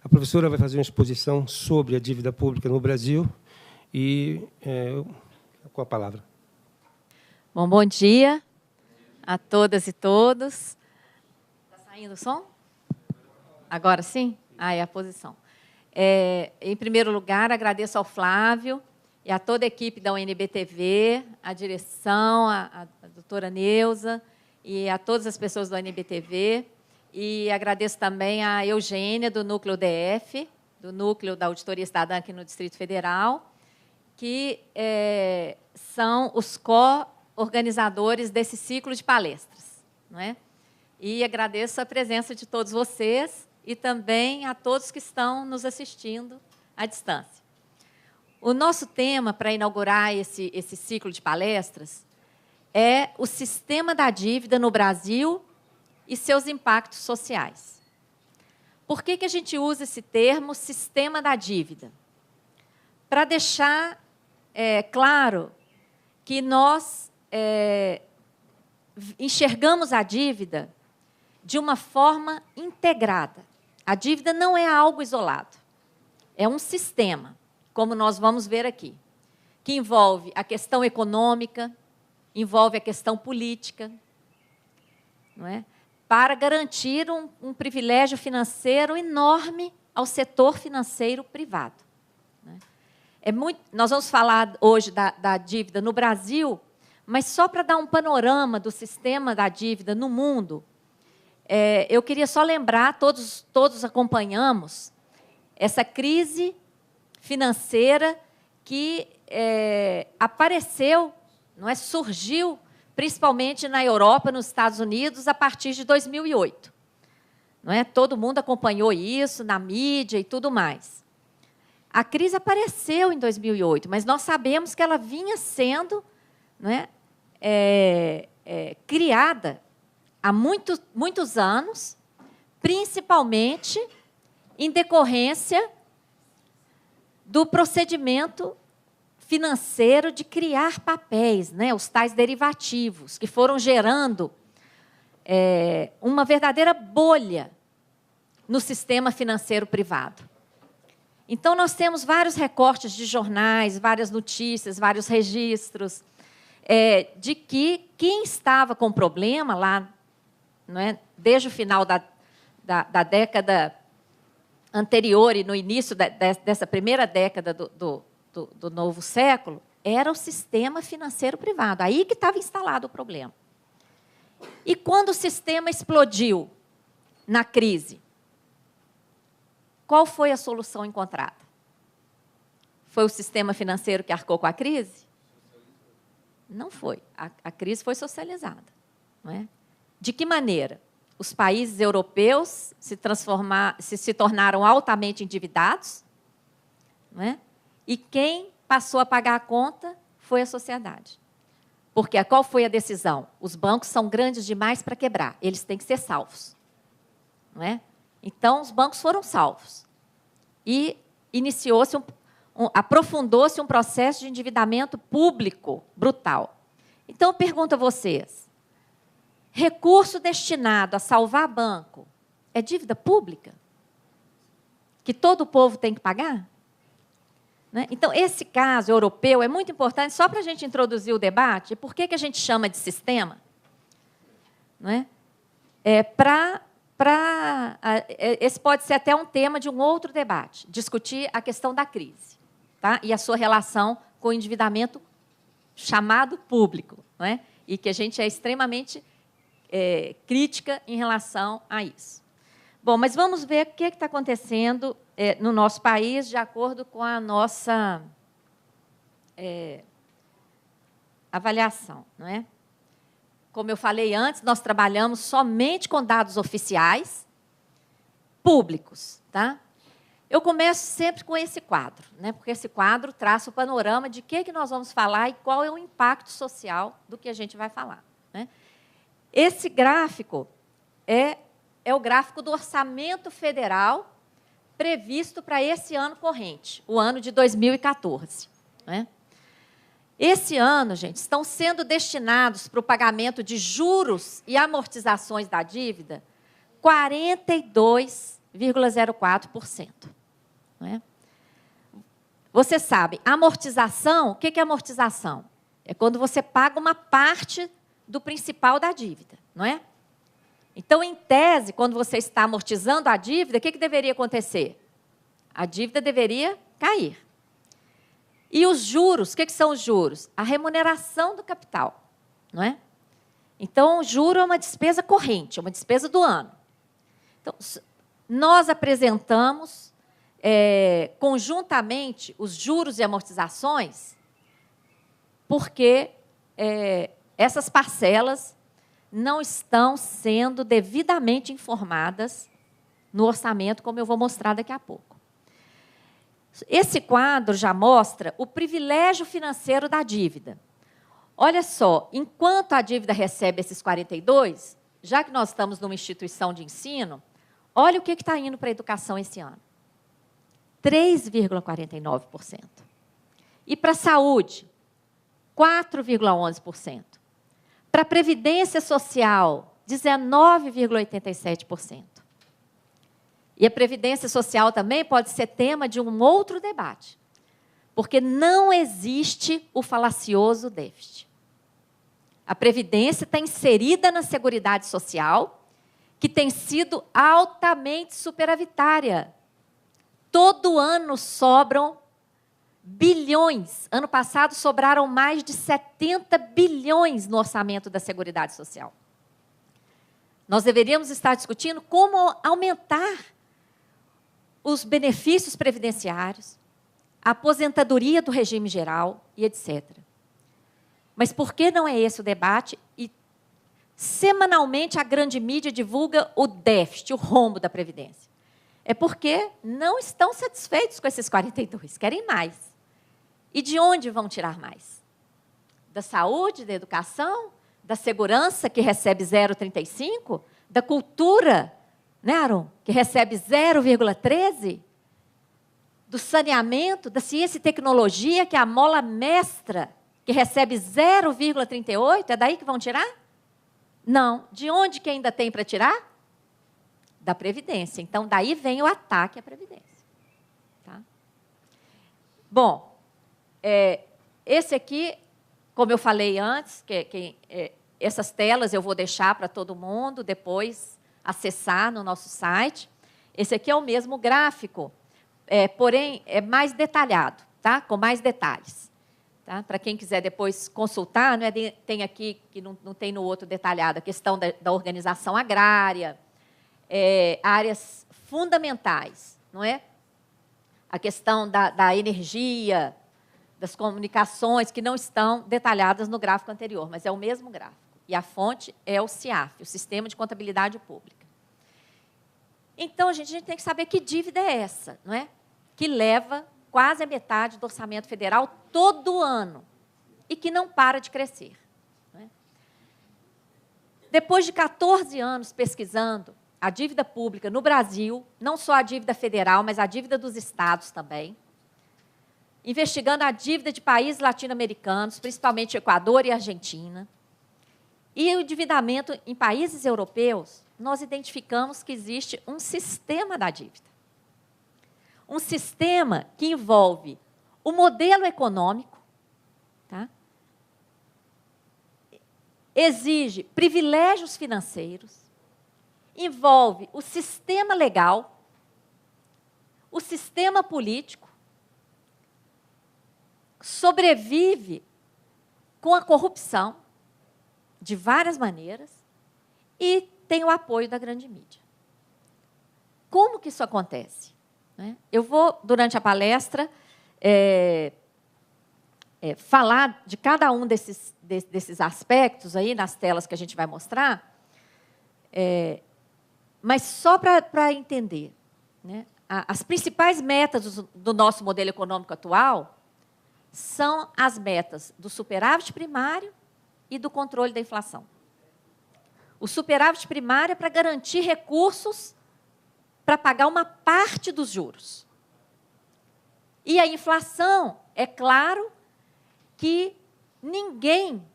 A professora vai fazer uma exposição sobre a dívida pública no Brasil e com a palavra. Bom dia a todas e todos. Está saindo o som? Agora sim? É a posição. Em primeiro lugar, agradeço ao Flávio e a toda a equipe da UNB-TV, a direção, a doutora Neuza e a todas as pessoas da UNB-TV. E agradeço também a Eugênia, do Núcleo DF, do Núcleo da Auditoria Cidadã aqui no Distrito Federal, que são os co-organizadores desse ciclo de palestras. Não é? E agradeço a presença de todos vocês e também a todos que estão nos assistindo à distância. O nosso tema para inaugurar esse ciclo de palestras é o sistema da dívida no Brasil e seus impactos sociais. Por que a gente usa esse termo, sistema da dívida? Para deixar claro que nós enxergamos a dívida de uma forma integrada. A dívida não é algo isolado, é um sistema, como nós vamos ver aqui, que envolve a questão econômica, envolve a questão política, não é? Para garantir um privilégio financeiro enorme ao setor financeiro privado. Nós vamos falar hoje da dívida no Brasil, mas só para dar um panorama do sistema da dívida no mundo, eu queria só lembrar, todos acompanhamos, essa crise financeira que apareceu, não é, surgiu, principalmente na Europa, nos Estados Unidos, a partir de 2008. Não é? Todo mundo acompanhou isso na mídia e tudo mais. A crise apareceu em 2008, mas nós sabemos que ela vinha sendo, não é, criada há muitos anos, principalmente em decorrência do procedimento financeiro de criar papéis, né, os tais derivativos, que foram gerando uma verdadeira bolha no sistema financeiro privado. Então, nós temos vários recortes de jornais, várias notícias, vários registros, de que quem estava com problema lá, não é, desde o final da década anterior e no início dessa primeira década do novo século, era o sistema financeiro privado. Aí que estava instalado o problema. E quando o sistema explodiu na crise, qual foi a solução encontrada? Foi o sistema financeiro que arcou com a crise? Não foi. A crise foi socializada. Não é? De que maneira? Os países europeus se tornaram altamente endividados, não é? E quem passou a pagar a conta foi a sociedade. Porque qual foi a decisão? Os bancos são grandes demais para quebrar, eles têm que ser salvos. Não é? Então, os bancos foram salvos. E iniciou-se, aprofundou-se um processo de endividamento público brutal. Então, eu pergunto a vocês, recurso destinado a salvar banco é dívida pública? Que todo o povo tem que pagar? Né? Então, esse caso europeu é muito importante, só para a gente introduzir o debate, por que a gente chama de sistema? Não é? Esse pode ser até um tema de um outro debate, discutir a questão da crise, tá? E a sua relação com o endividamento chamado público, não é? E que a gente é extremamente crítica em relação a isso. Bom, mas vamos ver o que está acontecendo no nosso país, de acordo com a nossa avaliação, não é? Como eu falei antes, nós trabalhamos somente com dados oficiais públicos, tá? Eu começo sempre com esse quadro, né? Porque esse quadro traça o panorama de que nós vamos falar e qual é o impacto social do que a gente vai falar, né? Esse gráfico é o gráfico do orçamento federal previsto para esse ano corrente, o ano de 2014. Né? Esse ano, gente, estão sendo destinados para o pagamento de juros e amortizações da dívida 42,04%. Não é? Você sabe, amortização, o que é amortização? É quando você paga uma parte do principal da dívida, não é? Então, em tese, quando você está amortizando a dívida, o que deveria acontecer? A dívida deveria cair. E os juros, o que são os juros? A remuneração do capital, não é? Então, o juro é uma despesa corrente, é uma despesa do ano. Então, nós apresentamos conjuntamente os juros e amortizações, porque essas parcelas não estão sendo devidamente informadas no orçamento, como eu vou mostrar daqui a pouco. Esse quadro já mostra o privilégio financeiro da dívida. Olha só, enquanto a dívida recebe esses 42, já que nós estamos numa instituição de ensino, olha o que está indo para a educação esse ano. 3,49%. E para a saúde, 4,11%. Para a Previdência Social, 19,87%. E a Previdência Social também pode ser tema de um outro debate, porque não existe o falacioso déficit. A Previdência está inserida na Seguridade Social, que tem sido altamente superavitária. Todo ano sobram bilhões. Ano passado sobraram mais de 70 bilhões no orçamento da Seguridade Social. Nós deveríamos estar discutindo como aumentar os benefícios previdenciários, a aposentadoria do regime geral e etc. Mas por que não é esse o debate? E semanalmente a grande mídia divulga o déficit, o rombo da Previdência. É porque não estão satisfeitos com esses 42, querem mais. E de onde vão tirar mais? Da saúde, da educação, da segurança, que recebe 0,35%, da cultura, né, Aron, que recebe 0,13%, do saneamento, da ciência e tecnologia, que é a mola mestra, que recebe 0,38%, é daí que vão tirar? Não. De onde que ainda tem para tirar? Da Previdência. Então, daí vem o ataque à Previdência. Tá? Bom, esse aqui, como eu falei antes, essas telas eu vou deixar para todo mundo depois acessar no nosso site. Esse aqui é o mesmo gráfico, porém é mais detalhado, tá? Com mais detalhes. Tá? Para quem quiser depois consultar, não é, tem aqui, que não tem no outro detalhado, a questão da organização agrária, áreas fundamentais, não é? A questão da energia, das comunicações, que não estão detalhadas no gráfico anterior, mas é o mesmo gráfico. E a fonte é o CIAF, o Sistema de Contabilidade Pública. Então, a gente tem que saber que dívida é essa, não é? Que leva quase a metade do orçamento federal todo ano e que não para de crescer. Não é? Depois de 14 anos pesquisando a dívida pública no Brasil, não só a dívida federal, mas a dívida dos estados também, investigando a dívida de países latino-americanos, principalmente Equador e Argentina, e o endividamento em países europeus, nós identificamos que existe um sistema da dívida. Um sistema que envolve o modelo econômico, tá? Exige privilégios financeiros, envolve o sistema legal, o sistema político, sobrevive com a corrupção, de várias maneiras, e tem o apoio da grande mídia. Como que isso acontece? Eu vou, durante a palestra, falar de cada um desses aspectos aí, nas telas que a gente vai mostrar, mas só para entender, né? As principais metas do nosso modelo econômico atual são as metas do superávit primário e do controle da inflação. O superávit primário é para garantir recursos para pagar uma parte dos juros. E a inflação, é claro, que Ninguém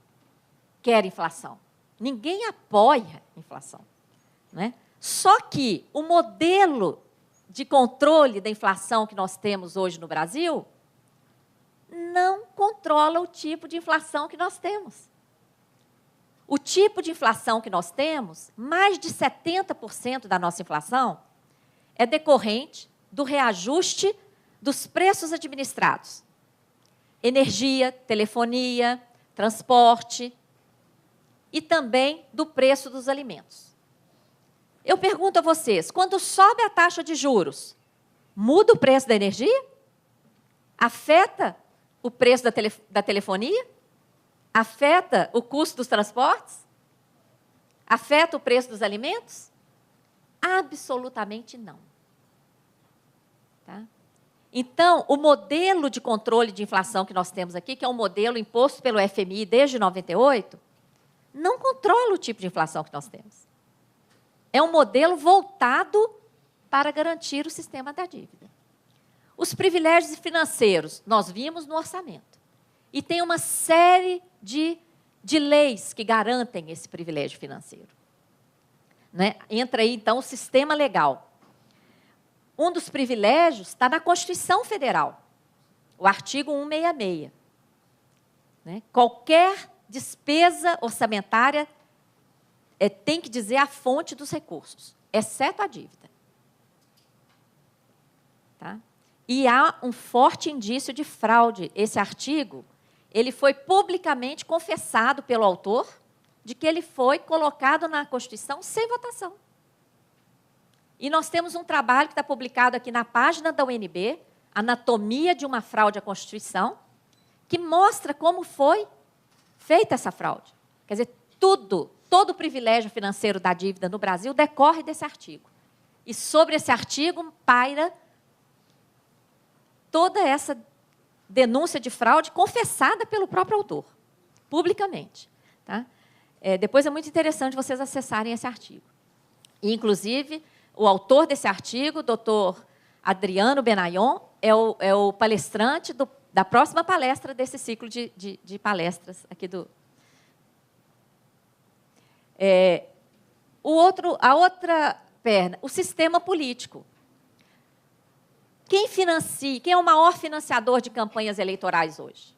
quer inflação. Ninguém apoia inflação. Né? Só que o modelo de controle da inflação que nós temos hoje no Brasil não controla o tipo de inflação que nós temos. O tipo de inflação que nós temos, mais de 70% da nossa inflação, é decorrente do reajuste dos preços administrados. Energia, telefonia, transporte e também do preço dos alimentos. Eu pergunto a vocês, quando sobe a taxa de juros, muda o preço da energia? Afeta o preço da telefonia? Afeta o custo dos transportes? Afeta o preço dos alimentos? Absolutamente não. Tá? Então, o modelo de controle de inflação que nós temos aqui, que é um modelo imposto pelo FMI desde 98, não controla o tipo de inflação que nós temos. É um modelo voltado para garantir o sistema da dívida. Os privilégios financeiros, nós vimos no orçamento. E tem uma série de leis que garantem esse privilégio financeiro. Né? Entra aí, então, o sistema legal. Um dos privilégios está na Constituição Federal, o artigo 166. Né? Qualquer despesa orçamentária tem que dizer a fonte dos recursos, exceto a dívida. Tá? E há um forte indício de fraude. Esse artigo, ele foi publicamente confessado pelo autor de que ele foi colocado na Constituição sem votação. E nós temos um trabalho que está publicado aqui na página da UNB, Anatomia de uma Fraude à Constituição, que mostra como foi feita essa fraude. Quer dizer, todo o privilégio financeiro da dívida no Brasil decorre desse artigo. E sobre esse artigo paira toda essa denúncia de fraude confessada pelo próprio autor, publicamente. Tá? Depois é muito interessante vocês acessarem esse artigo. E, inclusive, o autor desse artigo, o doutor Adriano Benayon, é o palestrante da próxima palestra desse ciclo de palestras aqui do... A outra perna, o sistema político. Quem financia, quem é o maior financiador de campanhas eleitorais hoje?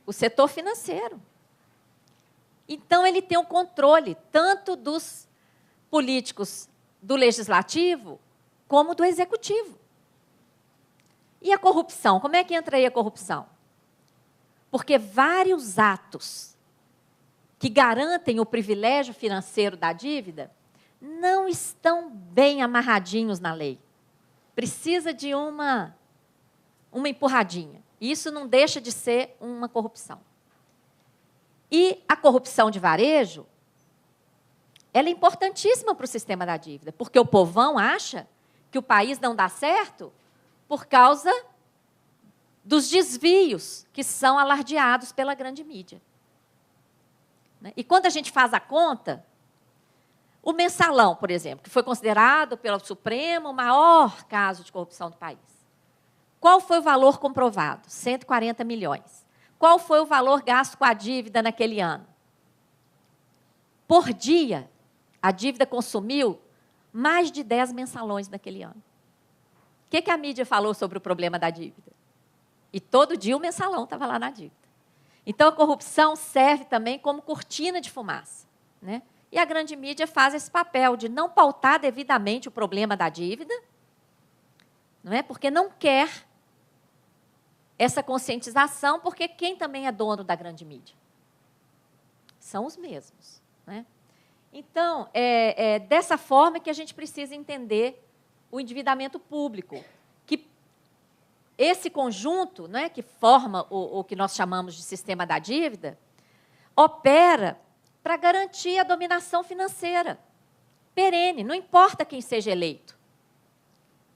O setor financeiro. Então, ele tem o controle tanto dos políticos do legislativo como do executivo. E a corrupção? Como é que entra aí a corrupção? Porque vários atos que garantem o privilégio financeiro da dívida não estão bem amarradinhos na lei. Precisa de uma empurradinha. Isso não deixa de ser uma corrupção. E a corrupção de varejo, ela é importantíssima para o sistema da dívida, porque o povão acha que o país não dá certo por causa dos desvios que são alardeados pela grande mídia. E quando a gente faz a conta, o mensalão, por exemplo, que foi considerado pelo Supremo o maior caso de corrupção do país. Qual foi o valor comprovado? 140 milhões. Qual foi o valor gasto com a dívida naquele ano? Por dia, a dívida consumiu mais de 10 mensalões naquele ano. O que a mídia falou sobre o problema da dívida? E todo dia o mensalão estava lá na dívida. Então, a corrupção serve também como cortina de fumaça. Né? E a grande mídia faz esse papel de não pautar devidamente o problema da dívida, não é? Porque não quer essa conscientização, porque quem também é dono da grande mídia? São os mesmos. Né? Então, é dessa forma que a gente precisa entender o endividamento público, que esse conjunto, né, que forma o que nós chamamos de sistema da dívida, opera para garantir a dominação financeira perene, não importa quem seja eleito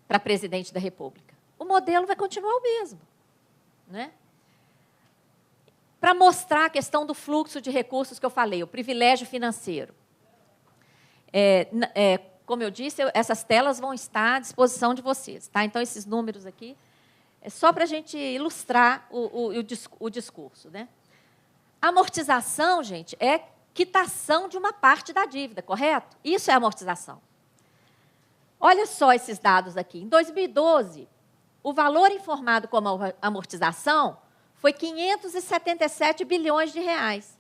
para presidente da República. O modelo vai continuar o mesmo. Né? Para mostrar a questão do fluxo de recursos que eu falei, o privilégio financeiro. Como eu disse, essas telas vão estar à disposição de vocês. Tá? Então, esses números aqui É só para a gente ilustrar o discurso, né? Amortização, gente, é quitação de uma parte da dívida, correto? Isso é amortização. Olha só esses dados aqui. Em 2012, o valor informado como amortização foi 577 bilhões de reais.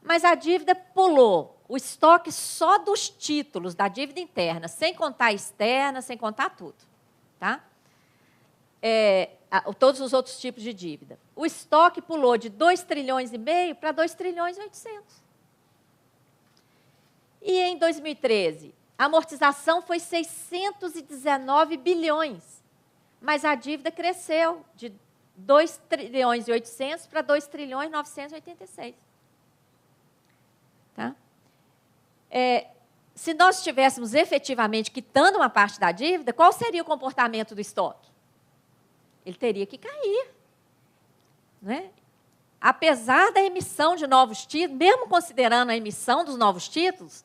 Mas a dívida pulou, o estoque só dos títulos da dívida interna, sem contar a externa, sem contar tudo. Tá? Todos os outros tipos de dívida. O estoque pulou de 2,5 trilhões para 2,8 trilhões. E em 2013, a amortização foi 619 bilhões, mas a dívida cresceu de 2,8 trilhões para 2,986 trilhões. Tá? Se nós estivéssemos efetivamente quitando uma parte da dívida, qual seria o comportamento do estoque? Ele teria que cair. Né? Apesar da emissão de novos títulos, mesmo considerando a emissão dos novos títulos,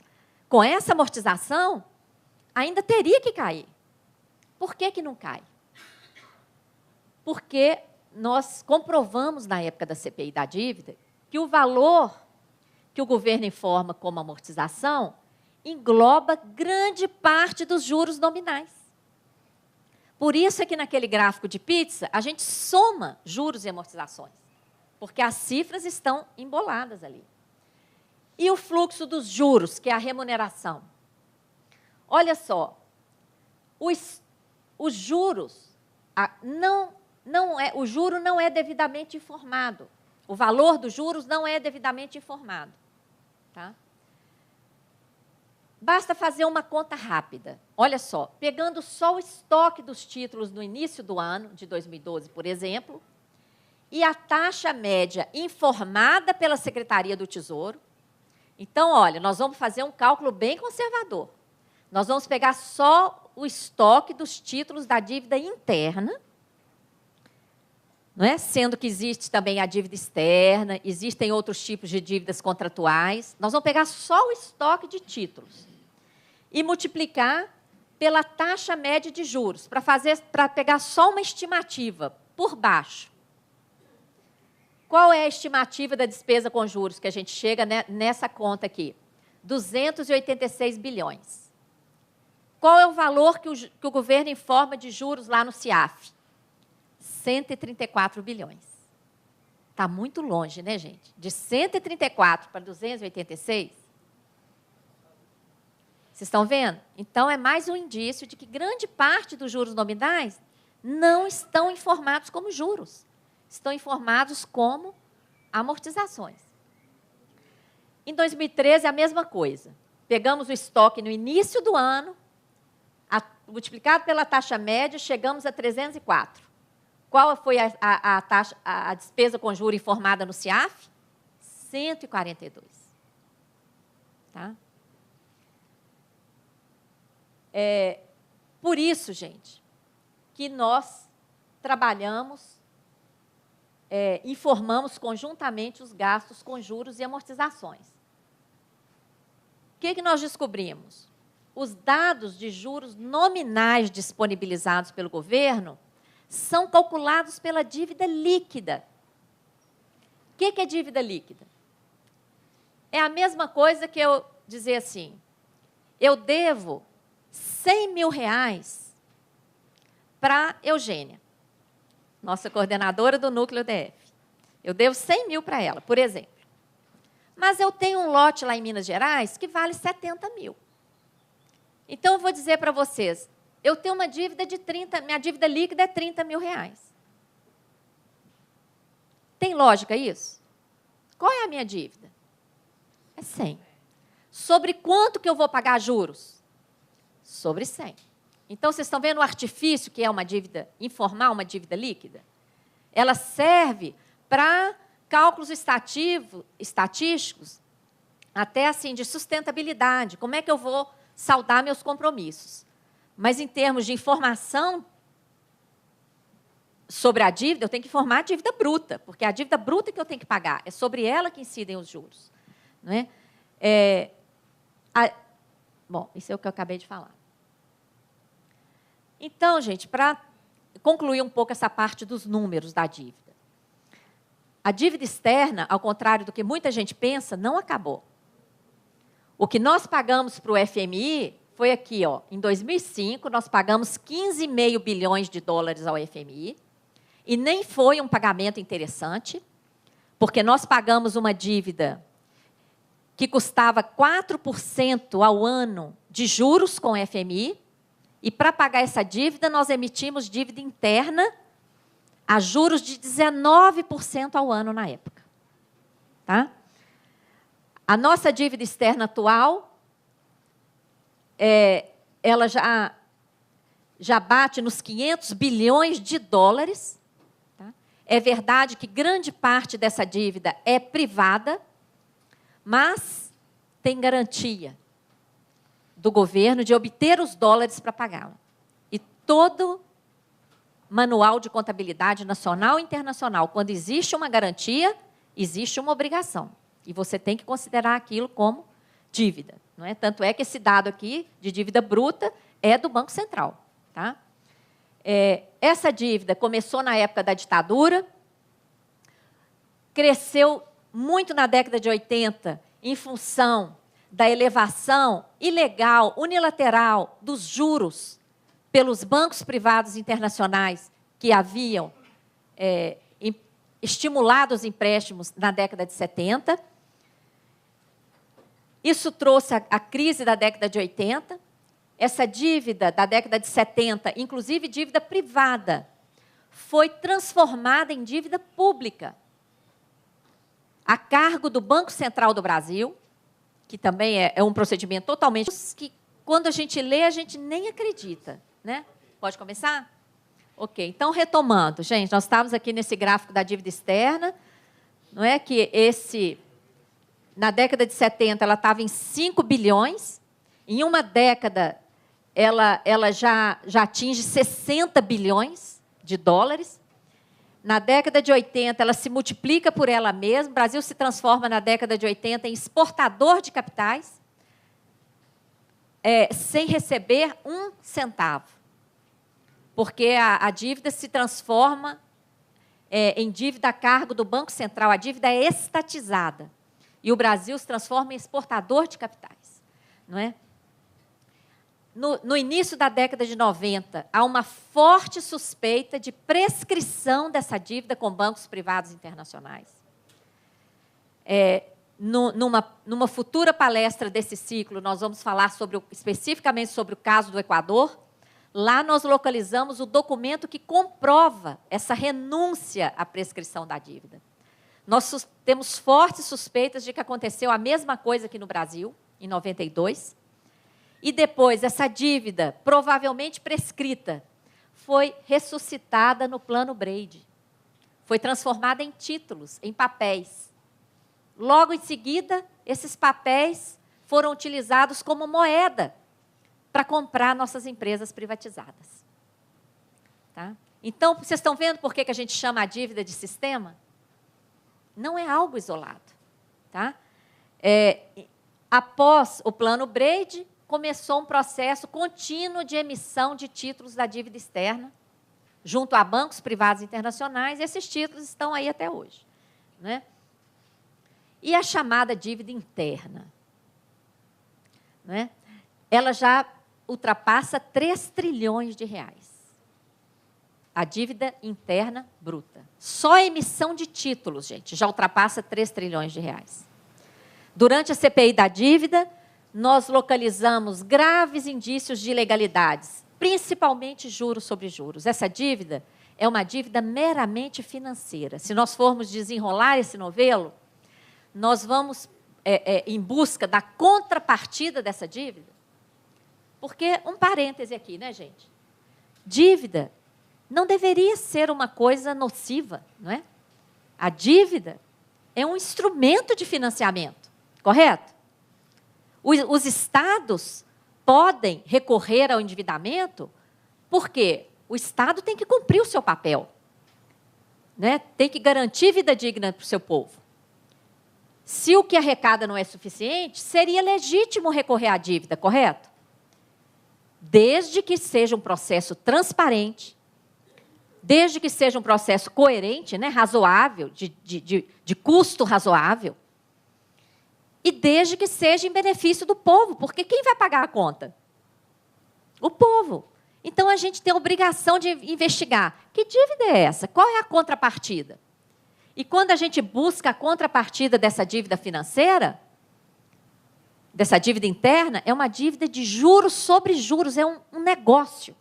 com essa amortização, ainda teria que cair. Por que não cai? Porque nós comprovamos, na época da CPI da dívida, que o valor que o governo informa como amortização engloba grande parte dos juros nominais. Por isso é que naquele gráfico de pizza, a gente soma juros e amortizações, porque as cifras estão emboladas ali. E o fluxo dos juros, que é a remuneração. Olha só, os juros, o juro não é devidamente informado. O valor dos juros não é devidamente informado. Tá? Basta fazer uma conta rápida. Olha só, pegando só o estoque dos títulos no início do ano, de 2012, por exemplo, e a taxa média informada pela Secretaria do Tesouro. Então, olha, nós vamos fazer um cálculo bem conservador. Nós vamos pegar só o estoque dos títulos da dívida interna, não é? Sendo que existe também a dívida externa, existem outros tipos de dívidas contratuais. Nós vamos pegar só o estoque de títulos e multiplicar pela taxa média de juros, para pegar só uma estimativa por baixo. Qual é a estimativa da despesa com juros que a gente chega nessa conta aqui? 286 bilhões. Qual é o valor que o governo informa de juros lá no CIAF? 134 bilhões. Está muito longe, né, gente? De 134 para 286. Vocês estão vendo? Então, é mais um indício de que grande parte dos juros nominais não estão informados como juros. Estão informados como amortizações. Em 2013, a mesma coisa. Pegamos o estoque no início do ano, multiplicado pela taxa média, chegamos a 304. Qual foi a despesa com juro informada no CIAF? 142. Tá? Por isso, gente, que nós trabalhamos, informamos conjuntamente os gastos com juros e amortizações. O que nós descobrimos? Os dados de juros nominais disponibilizados pelo governo são calculados pela dívida líquida. O que é dívida líquida? É a mesma coisa que eu dizer assim, eu devo 100 mil reais para Eugênia, nossa coordenadora do Núcleo DF. Eu devo 100 mil para ela, por exemplo. Mas eu tenho um lote lá em Minas Gerais que vale 70 mil. Então, eu vou dizer para vocês, eu tenho uma dívida de 30, minha dívida líquida é 30 mil reais. Tem lógica isso? Qual é a minha dívida? É 100. Sobre quanto que eu vou pagar juros? Sobre 100. Então, vocês estão vendo o artifício que é uma dívida informal, uma dívida líquida? Ela serve para cálculos estatísticos, até assim, de sustentabilidade. Como é que eu vou saldar meus compromissos? Mas, em termos de informação sobre a dívida, eu tenho que informar a dívida bruta, porque é a dívida bruta que eu tenho que pagar. É sobre ela que incidem os juros. Não é? Bom, isso é o que eu acabei de falar. Então, gente, para concluir um pouco essa parte dos números da dívida. A dívida externa, ao contrário do que muita gente pensa, não acabou. O que nós pagamos para o FMI foi aqui, ó, em 2005, nós pagamos 15,5 bilhões de dólares ao FMI, e nem foi um pagamento interessante, porque nós pagamos uma dívida que custava 4% ao ano de juros com o FMI, e para pagar essa dívida, nós emitimos dívida interna a juros de 19% ao ano na época. Tá? A nossa dívida externa atual, ela já bate nos 500 bilhões de dólares. Tá? É verdade que grande parte dessa dívida é privada, mas tem garantia do governo de obter os dólares para pagá-la. E todo manual de contabilidade nacional e internacional, quando existe uma garantia, existe uma obrigação. E você tem que considerar aquilo como dívida. Não é? Tanto é que esse dado aqui, de dívida bruta, é do Banco Central. Tá? Essa dívida começou na época da ditadura, cresceu muito na década de 80, em função da elevação ilegal, unilateral, dos juros pelos bancos privados internacionais que haviam estimulado os empréstimos na década de 70. Isso trouxe a crise da década de 80. Essa dívida da década de 70, inclusive dívida privada, foi transformada em dívida pública, a cargo do Banco Central do Brasil, que também é um procedimento totalmente que, quando a gente lê, a gente nem acredita. Né? Pode começar? Ok, então, retomando. Gente, nós estávamos aqui nesse gráfico da dívida externa, não é que na década de 70, ela estava em 5 bilhões, em uma década, ela já atinge 60 bilhões de dólares. Na década de 80, ela se multiplica por ela mesma. O Brasil se transforma, na década de 80, em exportador de capitais, sem receber um centavo. Porque a dívida se transforma em dívida a cargo do Banco Central. A dívida é estatizada. E o Brasil se transforma em exportador de capitais. Não é? No início da década de 90, há uma forte suspeita de prescrição dessa dívida com bancos privados internacionais. Numa futura palestra desse ciclo, nós vamos falar especificamente sobre o caso do Equador. Lá nós localizamos o documento que comprova essa renúncia à prescrição da dívida. Nós temos fortes suspeitas de que aconteceu a mesma coisa aqui no Brasil, em 92. E depois, essa dívida, provavelmente prescrita, foi ressuscitada no Plano Brady. Foi transformada em títulos, em papéis. Logo em seguida, esses papéis foram utilizados como moeda para comprar nossas empresas privatizadas. Tá? Então, vocês estão vendo por que a gente chama a dívida de sistema? Não é algo isolado. Tá? Após o Plano Brady, começou um processo contínuo de emissão de títulos da dívida externa, junto a bancos privados internacionais, e esses títulos estão aí até hoje. Né? E a chamada dívida interna? Né? Ela já ultrapassa 3 trilhões de reais. A dívida interna bruta. Só a emissão de títulos, gente, já ultrapassa 3 trilhões de reais. Durante a CPI da dívida, nós localizamos graves indícios de ilegalidades, principalmente juros sobre juros. Essa dívida é uma dívida meramente financeira. Se nós formos desenrolar esse novelo, nós vamos em busca da contrapartida dessa dívida. Porque, um parêntese aqui, né, gente? Dívida não deveria ser uma coisa nociva, não é? A dívida é um instrumento de financiamento, correto? Os estados podem recorrer ao endividamento porque o Estado tem que cumprir o seu papel. Né? Tem que garantir vida digna para o seu povo. Se o que arrecada não é suficiente, seria legítimo recorrer à dívida, correto? Desde que seja um processo transparente, desde que seja um processo coerente, né, razoável, de custo razoável, e desde que seja em benefício do povo, porque quem vai pagar a conta? O povo. Então, a gente tem a obrigação de investigar. Que dívida é essa? Qual é a contrapartida? E quando a gente busca a contrapartida dessa dívida financeira, dessa dívida interna, é uma dívida de juros sobre juros, é um negócio,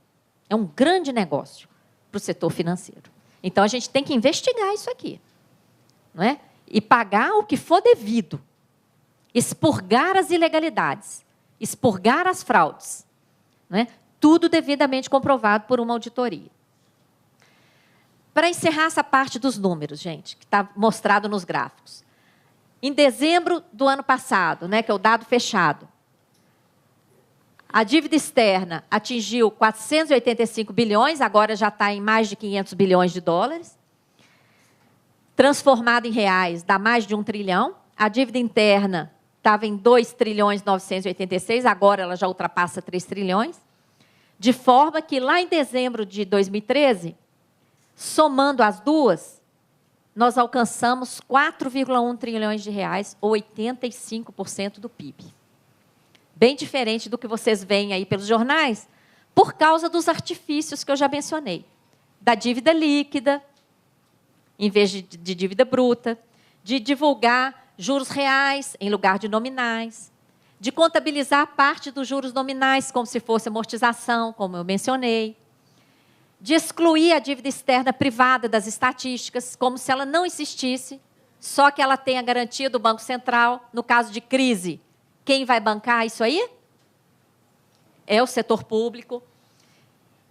é um grande negócio para o setor financeiro. Então, a gente tem que investigar isso aqui, não é? E pagar o que for devido, expurgar as ilegalidades, expurgar as fraudes, não é? Tudo devidamente comprovado por uma auditoria. Para encerrar essa parte dos números, gente, que está mostrado nos gráficos. Em dezembro do ano passado, né, que é o dado fechado, a dívida externa atingiu 485 bilhões, agora já está em mais de 500 bilhões de dólares. Transformada em reais, dá mais de 1 trilhão. A dívida interna estava em 2 trilhões 986, agora ela já ultrapassa 3 trilhões. De forma que lá em dezembro de 2013, somando as duas, nós alcançamos 4,1 trilhões de reais, ou 85% do PIB. Bem diferente do que vocês veem aí pelos jornais, por causa dos artifícios que eu já mencionei. Da dívida líquida, em vez de dívida bruta, de divulgar juros reais em lugar de nominais, de contabilizar parte dos juros nominais como se fosse amortização, como eu mencionei, de excluir a dívida externa privada das estatísticas, como se ela não existisse, só que ela tem a garantia do Banco Central. No caso de crise, quem vai bancar isso aí? É o setor público.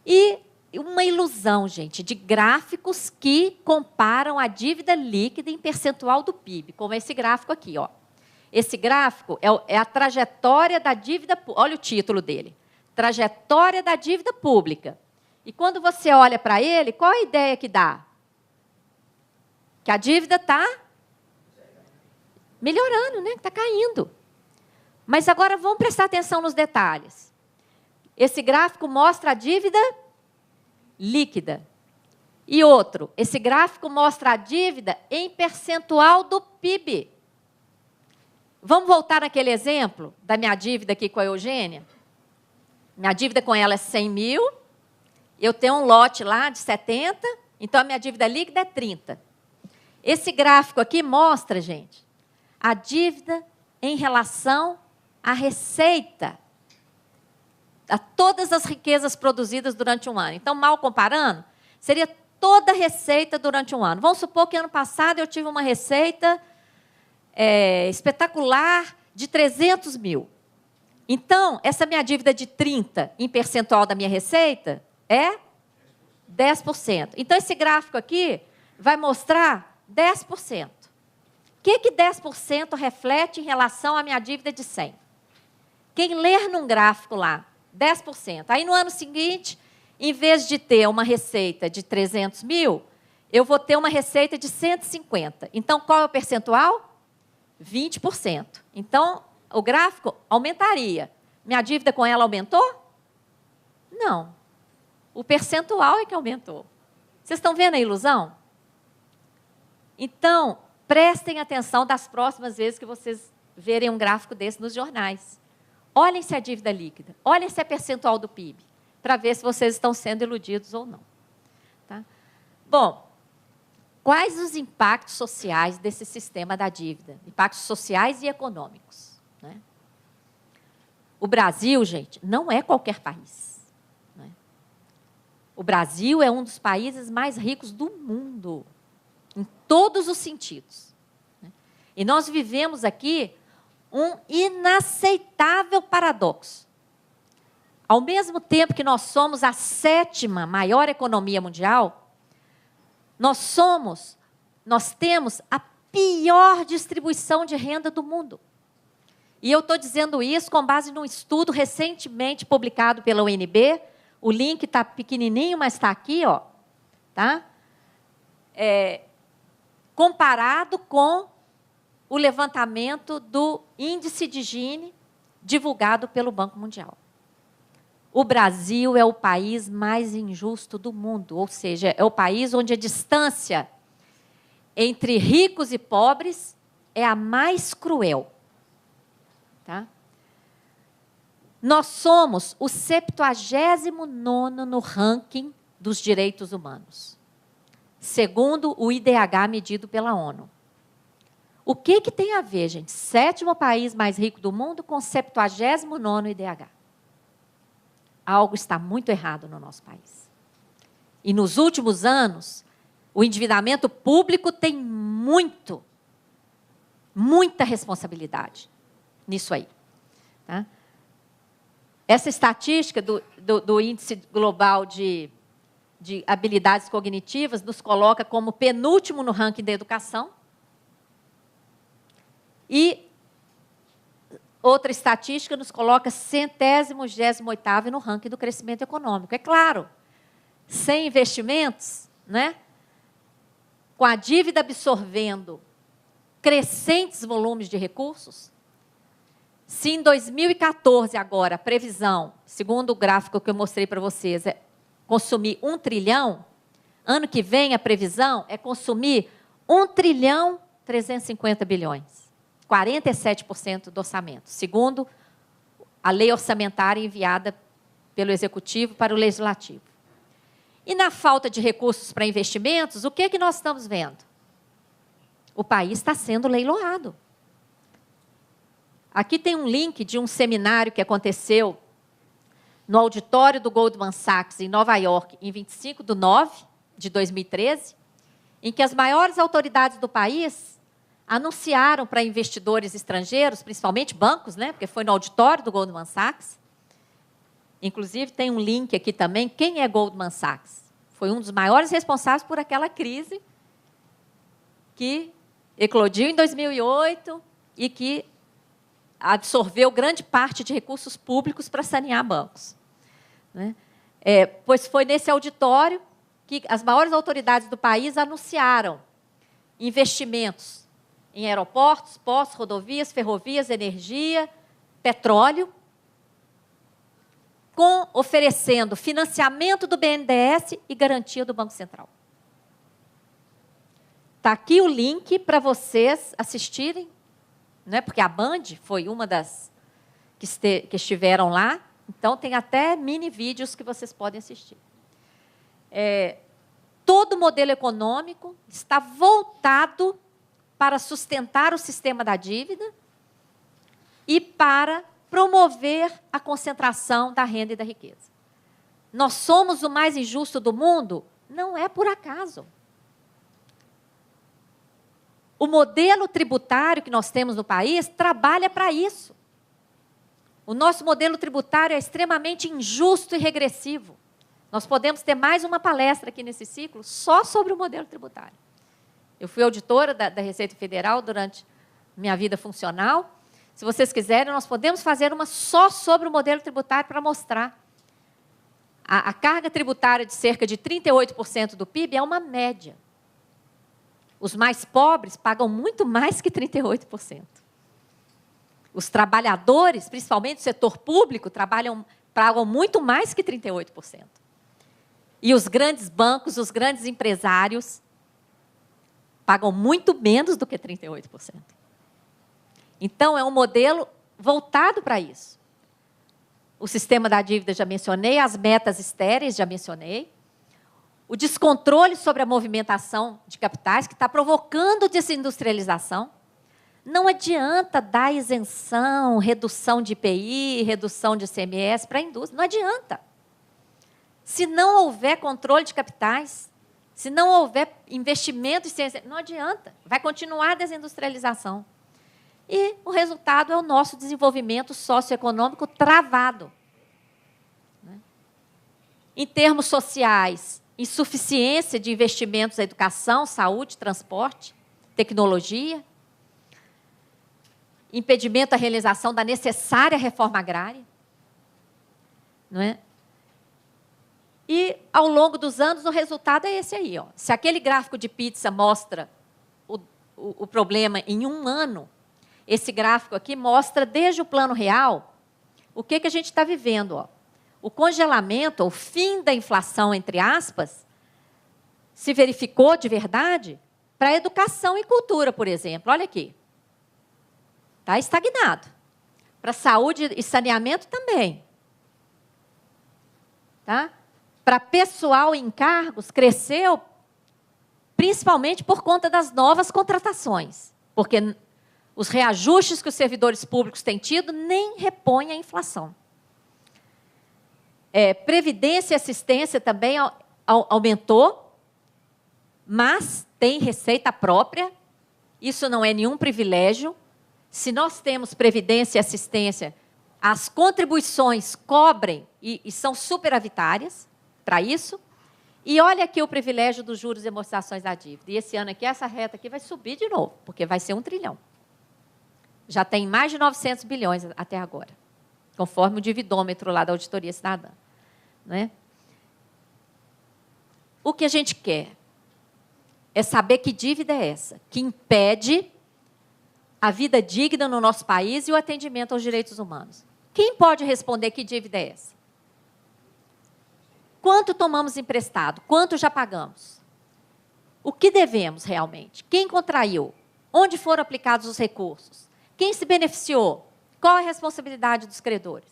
E uma ilusão, gente, de gráficos que comparam a dívida líquida em percentual do PIB, como esse gráfico aqui, ó. Esse gráfico é a trajetória da dívida pública. Olha o título dele. Trajetória da dívida pública. E quando você olha para ele, qual a ideia que dá? Que a dívida está melhorando, né? Está caindo. Mas agora vamos prestar atenção nos detalhes. Esse gráfico mostra a dívida líquida. E outro, esse gráfico mostra a dívida em percentual do PIB. Vamos voltar naquele exemplo da minha dívida aqui com a Eugênia? Minha dívida com ela é 100 mil, eu tenho um lote lá de 70, então a minha dívida líquida é 30. Esse gráfico aqui mostra, gente, a dívida em relação à receita, a todas as riquezas produzidas durante um ano. Então, mal comparando, seria toda a receita durante um ano. Vamos supor que ano passado eu tive uma receita espetacular de 300 mil. Então, essa minha dívida de 30 em percentual da minha receita é 10%. Então, esse gráfico aqui vai mostrar 10%. O que 10% reflete em relação à minha dívida de 100? Quem ler num gráfico lá, 10%. Aí, no ano seguinte, em vez de ter uma receita de 300 mil, eu vou ter uma receita de 150. Então, qual é o percentual? 20%. Então, o gráfico aumentaria. Minha dívida com ela aumentou? Não. O percentual é que aumentou. Vocês estão vendo a ilusão? Então, prestem atenção das próximas vezes que vocês verem um gráfico desse nos jornais. Olhem se é dívida líquida, olhem se é percentual do PIB, para ver se vocês estão sendo iludidos ou não. Tá? Bom, quais os impactos sociais desse sistema da dívida? Impactos sociais e econômicos. Né? O Brasil, gente, não é qualquer país. Né? O Brasil é um dos países mais ricos do mundo, em todos os sentidos. Né? E nós vivemos aqui um inaceitável paradoxo. Ao mesmo tempo que nós somos a 7ª maior economia mundial, nós temos a pior distribuição de renda do mundo. E eu estou dizendo isso com base num estudo recentemente publicado pela UNB. O link está pequenininho, mas está aqui, ó, tá? Comparado com o levantamento do índice de Gini divulgado pelo Banco Mundial. o Brasil é o país mais injusto do mundo, ou seja, é o país onde a distância entre ricos e pobres é a mais cruel. Tá? Nós somos o 79º no ranking dos direitos humanos, segundo o IDH medido pela ONU. O que tem a ver, gente? 7º país mais rico do mundo com 79º IDH. Algo está muito errado no nosso país. E nos últimos anos, o endividamento público tem muita responsabilidade nisso aí. Tá? Essa estatística do Índice Global de Habilidades Cognitivas nos coloca como penúltimo no ranking da educação. E outra estatística nos coloca 128º no ranking do crescimento econômico. É claro, sem investimentos, né? Com a dívida absorvendo crescentes volumes de recursos, se em 2014, agora, a previsão, segundo o gráfico que eu mostrei para vocês, é consumir 1 trilhão, ano que vem a previsão é consumir 1,350 bilhões. 47% do orçamento, segundo a lei orçamentária enviada pelo Executivo para o Legislativo. E na falta de recursos para investimentos, o que nós estamos vendo? O país está sendo leiloado. Aqui tem um link de um seminário que aconteceu no auditório do Goldman Sachs, em Nova York, em 25/9/2013, em que as maiores autoridades do país anunciaram para investidores estrangeiros, principalmente bancos, né, porque foi no auditório do Goldman Sachs. Inclusive, tem um link aqui também. Quem é Goldman Sachs? Foi um dos maiores responsáveis por aquela crise que eclodiu em 2008 e que absorveu grande parte de recursos públicos para sanear bancos. Né? Pois foi nesse auditório que as maiores autoridades do país anunciaram investimentos em aeroportos, portos, rodovias, ferrovias, energia, petróleo, oferecendo financiamento do BNDES e garantia do Banco Central. Está aqui o link para vocês assistirem, né? Porque a Band foi uma das que estiveram lá, então tem até mini vídeos que vocês podem assistir. Todo o modelo econômico está voltado para sustentar o sistema da dívida e para promover a concentração da renda e da riqueza. Nós somos o mais injusto do mundo? Não é por acaso. O modelo tributário que nós temos no país trabalha para isso. O nosso modelo tributário é extremamente injusto e regressivo. Nós podemos ter mais uma palestra aqui nesse ciclo só sobre o modelo tributário. Eu fui auditora da Receita Federal durante minha vida funcional. Se vocês quiserem, nós podemos fazer uma só sobre o modelo tributário para mostrar. A carga tributária de cerca de 38% do PIB é uma média. Os mais pobres pagam muito mais que 38%. Os trabalhadores, principalmente o setor público, pagam muito mais que 38%. E os grandes bancos, os grandes empresários, pagam muito menos do que 38%. Então, é um modelo voltado para isso. O sistema da dívida já mencionei, as metas estéreis já mencionei, o descontrole sobre a movimentação de capitais, que está provocando desindustrialização. Não adianta dar isenção, redução de IPI, redução de ICMS para a indústria. Não adianta. Se não houver controle de capitais, se não houver investimento em ciência, não adianta. Vai continuar a desindustrialização. E o resultado é o nosso desenvolvimento socioeconômico travado. Em termos sociais, insuficiência de investimentos em educação, saúde, transporte, tecnologia, impedimento da realização da necessária reforma agrária. Não é? E, ao longo dos anos, o resultado é esse aí. Ó. Se aquele gráfico de pizza mostra o problema em um ano, esse gráfico aqui mostra, desde o plano real, o que a gente está vivendo. Ó. o congelamento, o fim da inflação, entre aspas, se verificou de verdade para educação e cultura, por exemplo. Olha aqui. Está estagnado. Para saúde e saneamento também. Tá? Para pessoal em cargos, cresceu principalmente por conta das novas contratações. Porque os reajustes que os servidores públicos têm tido nem repõem a inflação. Previdência e assistência também aumentou, mas tem receita própria. Isso não é nenhum privilégio. Se nós temos previdência e assistência, as contribuições cobrem e são superavitárias para isso. E olha aqui o privilégio dos juros e amortizações da dívida. E esse ano aqui, essa reta aqui vai subir de novo, porque vai ser 1 trilhão. Já tem mais de 900 bilhões até agora, conforme o dividômetro lá da Auditoria Cidadã. Né? O que a gente quer é saber que dívida é essa, que impede a vida digna no nosso país e o atendimento aos direitos humanos. Quem pode responder que dívida é essa? Quanto tomamos emprestado? Quanto já pagamos? O que devemos realmente? Quem contraiu? Onde foram aplicados os recursos? Quem se beneficiou? Qual a responsabilidade dos credores?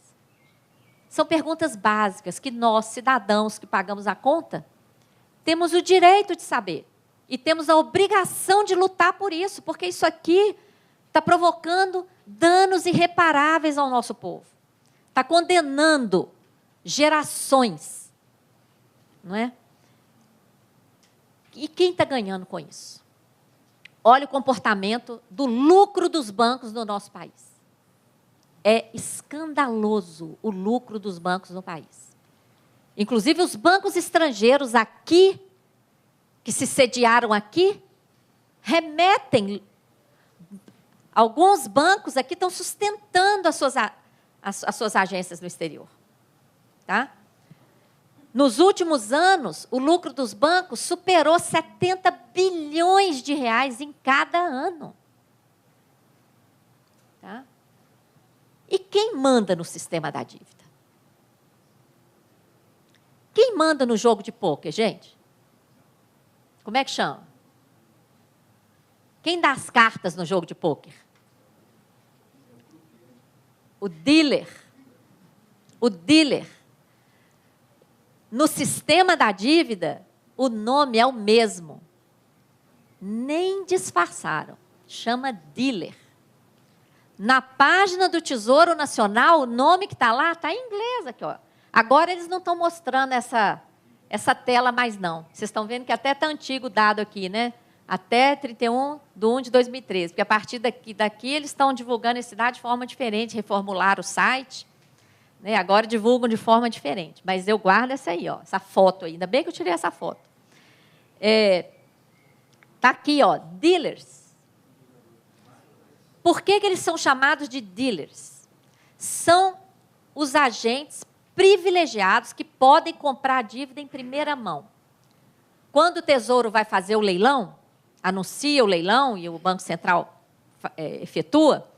São perguntas básicas que nós, cidadãos que pagamos a conta, temos o direito de saber. E temos a obrigação de lutar por isso, porque isso aqui está provocando danos irreparáveis ao nosso povo. Está condenando gerações. Não é? E quem está ganhando com isso? Olha o comportamento do lucro dos bancos no nosso país. É escandaloso o lucro dos bancos no país. Inclusive, os bancos estrangeiros aqui, que se sediaram aqui, remetem. Alguns bancos aqui estão sustentando as suas agências no exterior. Tá? Nos últimos anos, o lucro dos bancos superou 70 bilhões de reais em cada ano. Tá? E quem manda no sistema da dívida? Quem manda no jogo de pôquer, gente? Como é que chama? Quem dá as cartas no jogo de pôquer? O dealer. O dealer. No sistema da dívida, o nome é o mesmo. Nem disfarçaram. Chama dealer. Na página do Tesouro Nacional, o nome que está lá está em inglês. Aqui, ó. Agora eles não estão mostrando essa tela mais, não. Vocês estão vendo que até está antigo o dado aqui, né? Até 31/1/2013. Porque a partir daqui eles estão divulgando esse dado de forma diferente, reformularam o site. Né? Agora divulgam de forma diferente. Mas eu guardo essa aí, ó, essa foto aí. Ainda bem que eu tirei essa foto. Está aqui, ó, dealers. Por que eles são chamados de dealers? São os agentes privilegiados que podem comprar a dívida em primeira mão. Quando o Tesouro vai fazer o leilão, anuncia o leilão e o Banco Central efetua,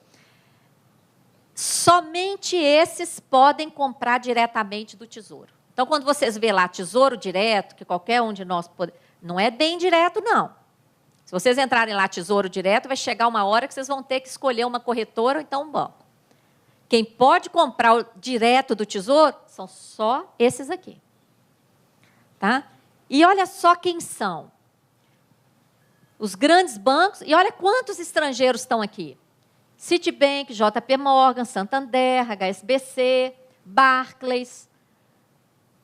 somente esses podem comprar diretamente do Tesouro. Então, quando vocês vê lá Tesouro Direto, que qualquer um de nós pode... Não é bem direto, não. Se vocês entrarem lá Tesouro Direto, vai chegar uma hora que vocês vão ter que escolher uma corretora ou então um banco. Quem pode comprar direto do Tesouro são só esses aqui. Tá? E olha só quem são. Os grandes bancos, e olha quantos estrangeiros estão aqui. Citibank, JP Morgan, Santander, HSBC, Barclays,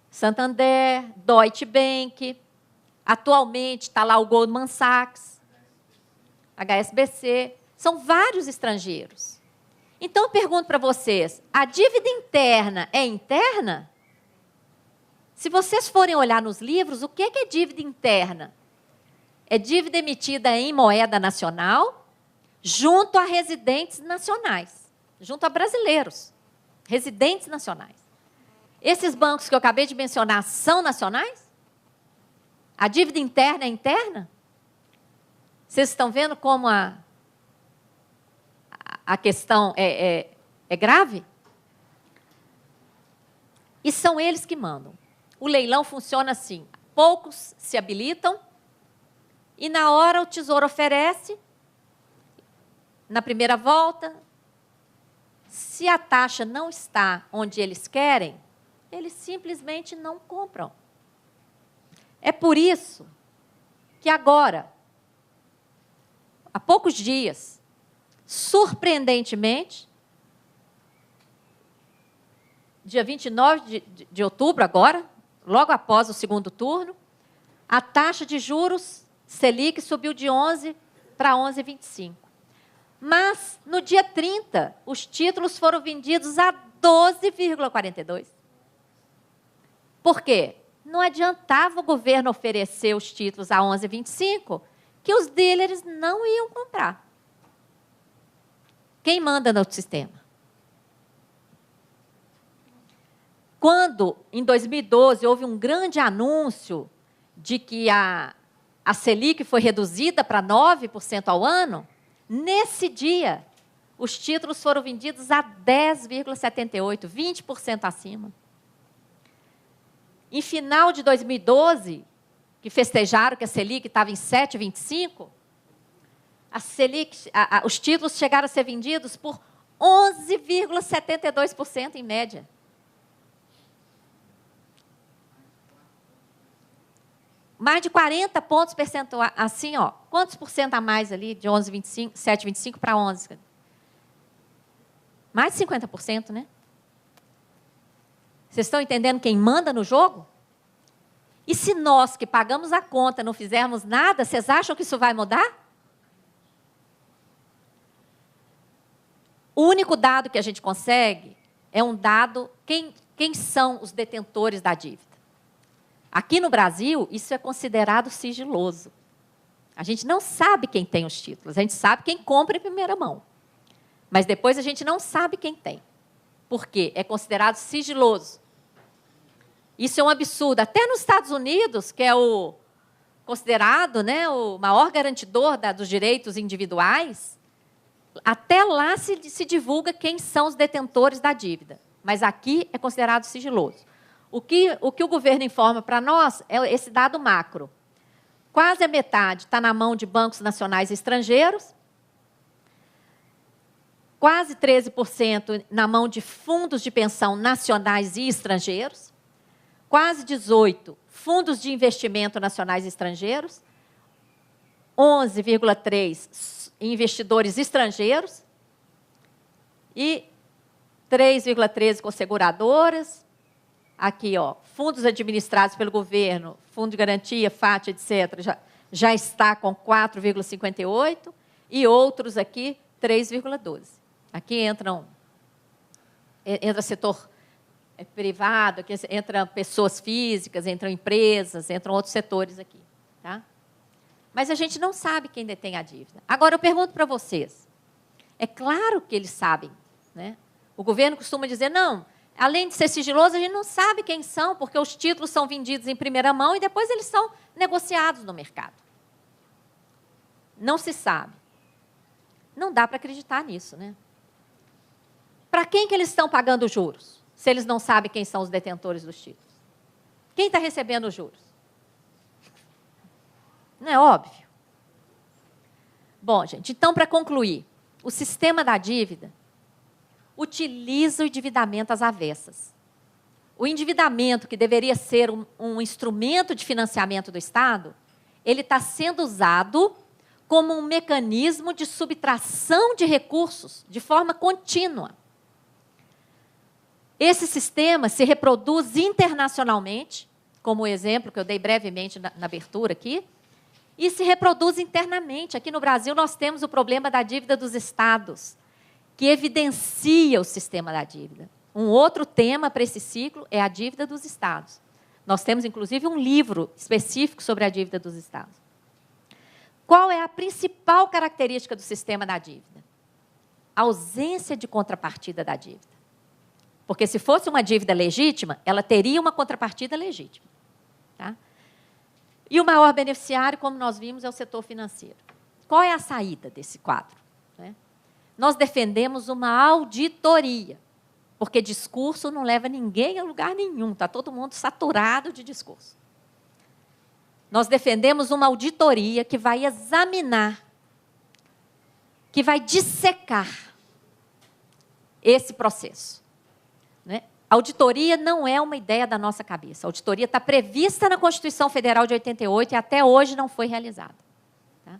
Santander, Deutsche Bank. Atualmente está lá o Goldman Sachs, HSBC. São vários estrangeiros. Então, eu pergunto para vocês, a dívida interna é interna? Se vocês forem olhar nos livros, o que é dívida interna? É dívida emitida em moeda nacional, junto a residentes nacionais, junto a brasileiros, residentes nacionais. Esses bancos que eu acabei de mencionar são nacionais? A dívida interna é interna? Vocês estão vendo como a questão é grave? e são eles que mandam. O leilão funciona assim, poucos se habilitam, e na hora o Tesouro oferece, na primeira volta, se a taxa não está onde eles querem, eles simplesmente não compram. É por isso que agora, há poucos dias, surpreendentemente, dia 29 de outubro agora, logo após o segundo turno, a taxa de juros Selic subiu de 11 para 11,25. Mas, no dia 30, os títulos foram vendidos a 12,42. Por quê? Não adiantava o governo oferecer os títulos a 11,25, que os dealers não iam comprar. Quem manda no sistema? Quando, em 2012, houve um grande anúncio de que a Selic foi reduzida para 9% ao ano, nesse dia, os títulos foram vendidos a 10,78, 20% acima. Em final de 2012, que festejaram que a Selic estava em 7,25, os títulos chegaram a ser vendidos por 11,72% em média. Mais de 40 pontos percentuais, assim, ó, quantos por cento a mais ali, de 11,25, 7,25 para 11? Mais de 50%, né? Vocês estão entendendo quem manda no jogo? E se nós que pagamos a conta não fizermos nada, vocês acham que isso vai mudar? O único dado que a gente consegue é um dado, quem são os detentores da dívida. Aqui no Brasil, isso é considerado sigiloso. A gente não sabe quem tem os títulos, a gente sabe quem compra em primeira mão. Mas depois a gente não sabe quem tem. Por quê? É considerado sigiloso. Isso é um absurdo. Até nos Estados Unidos, que é o considerado, né, o maior garantidor dos direitos individuais, até lá se divulga quem são os detentores da dívida. Mas aqui é considerado sigiloso. O que o governo informa para nós é esse dado macro. Quase a metade está na mão de bancos nacionais e estrangeiros, quase 13% na mão de fundos de pensão nacionais e estrangeiros, quase 18% fundos de investimento nacionais e estrangeiros, 11,3% investidores estrangeiros e 3,13% com seguradoras. Aqui, ó, fundos administrados pelo governo, Fundo de Garantia, FAT, etc., já está com 4,58%, e outros aqui, 3,12%. Aqui entra setor privado, aqui entram pessoas físicas, entram empresas, entram outros setores aqui. Tá? Mas a gente não sabe quem detém a dívida. Agora, eu pergunto para vocês, é claro que eles sabem, né? O governo costuma dizer, não, além de ser sigiloso, a gente não sabe quem são, porque os títulos são vendidos em primeira mão e depois eles são negociados no mercado. Não se sabe. Não dá para acreditar nisso, né? Para quem que eles estão pagando juros, se eles não sabem quem são os detentores dos títulos? Quem está recebendo os juros? Não é óbvio? Bom, gente, então, para concluir, o sistema da dívida utiliza o endividamento às avessas. O endividamento, que deveria ser um instrumento de financiamento do Estado, ele está sendo usado como um mecanismo de subtração de recursos de forma contínua. Esse sistema se reproduz internacionalmente, como o exemplo que eu dei brevemente na abertura aqui, e se reproduz internamente. Aqui no Brasil, nós temos o problema da dívida dos estados, que evidencia o sistema da dívida. Um outro tema para esse ciclo é a dívida dos estados. Nós temos, inclusive, um livro específico sobre a dívida dos estados. Qual é a principal característica do sistema da dívida? A ausência de contrapartida da dívida. Porque se fosse uma dívida legítima, ela teria uma contrapartida legítima. Tá? E o maior beneficiário, como nós vimos, é o setor financeiro. Qual é a saída desse quadro? Nós defendemos uma auditoria, porque discurso não leva ninguém a lugar nenhum, está todo mundo saturado de discurso. Nós defendemos uma auditoria que vai examinar, que vai dissecar esse processo. Né? A auditoria não é uma ideia da nossa cabeça. A auditoria está prevista na Constituição Federal de 88 e até hoje não foi realizada. Tá?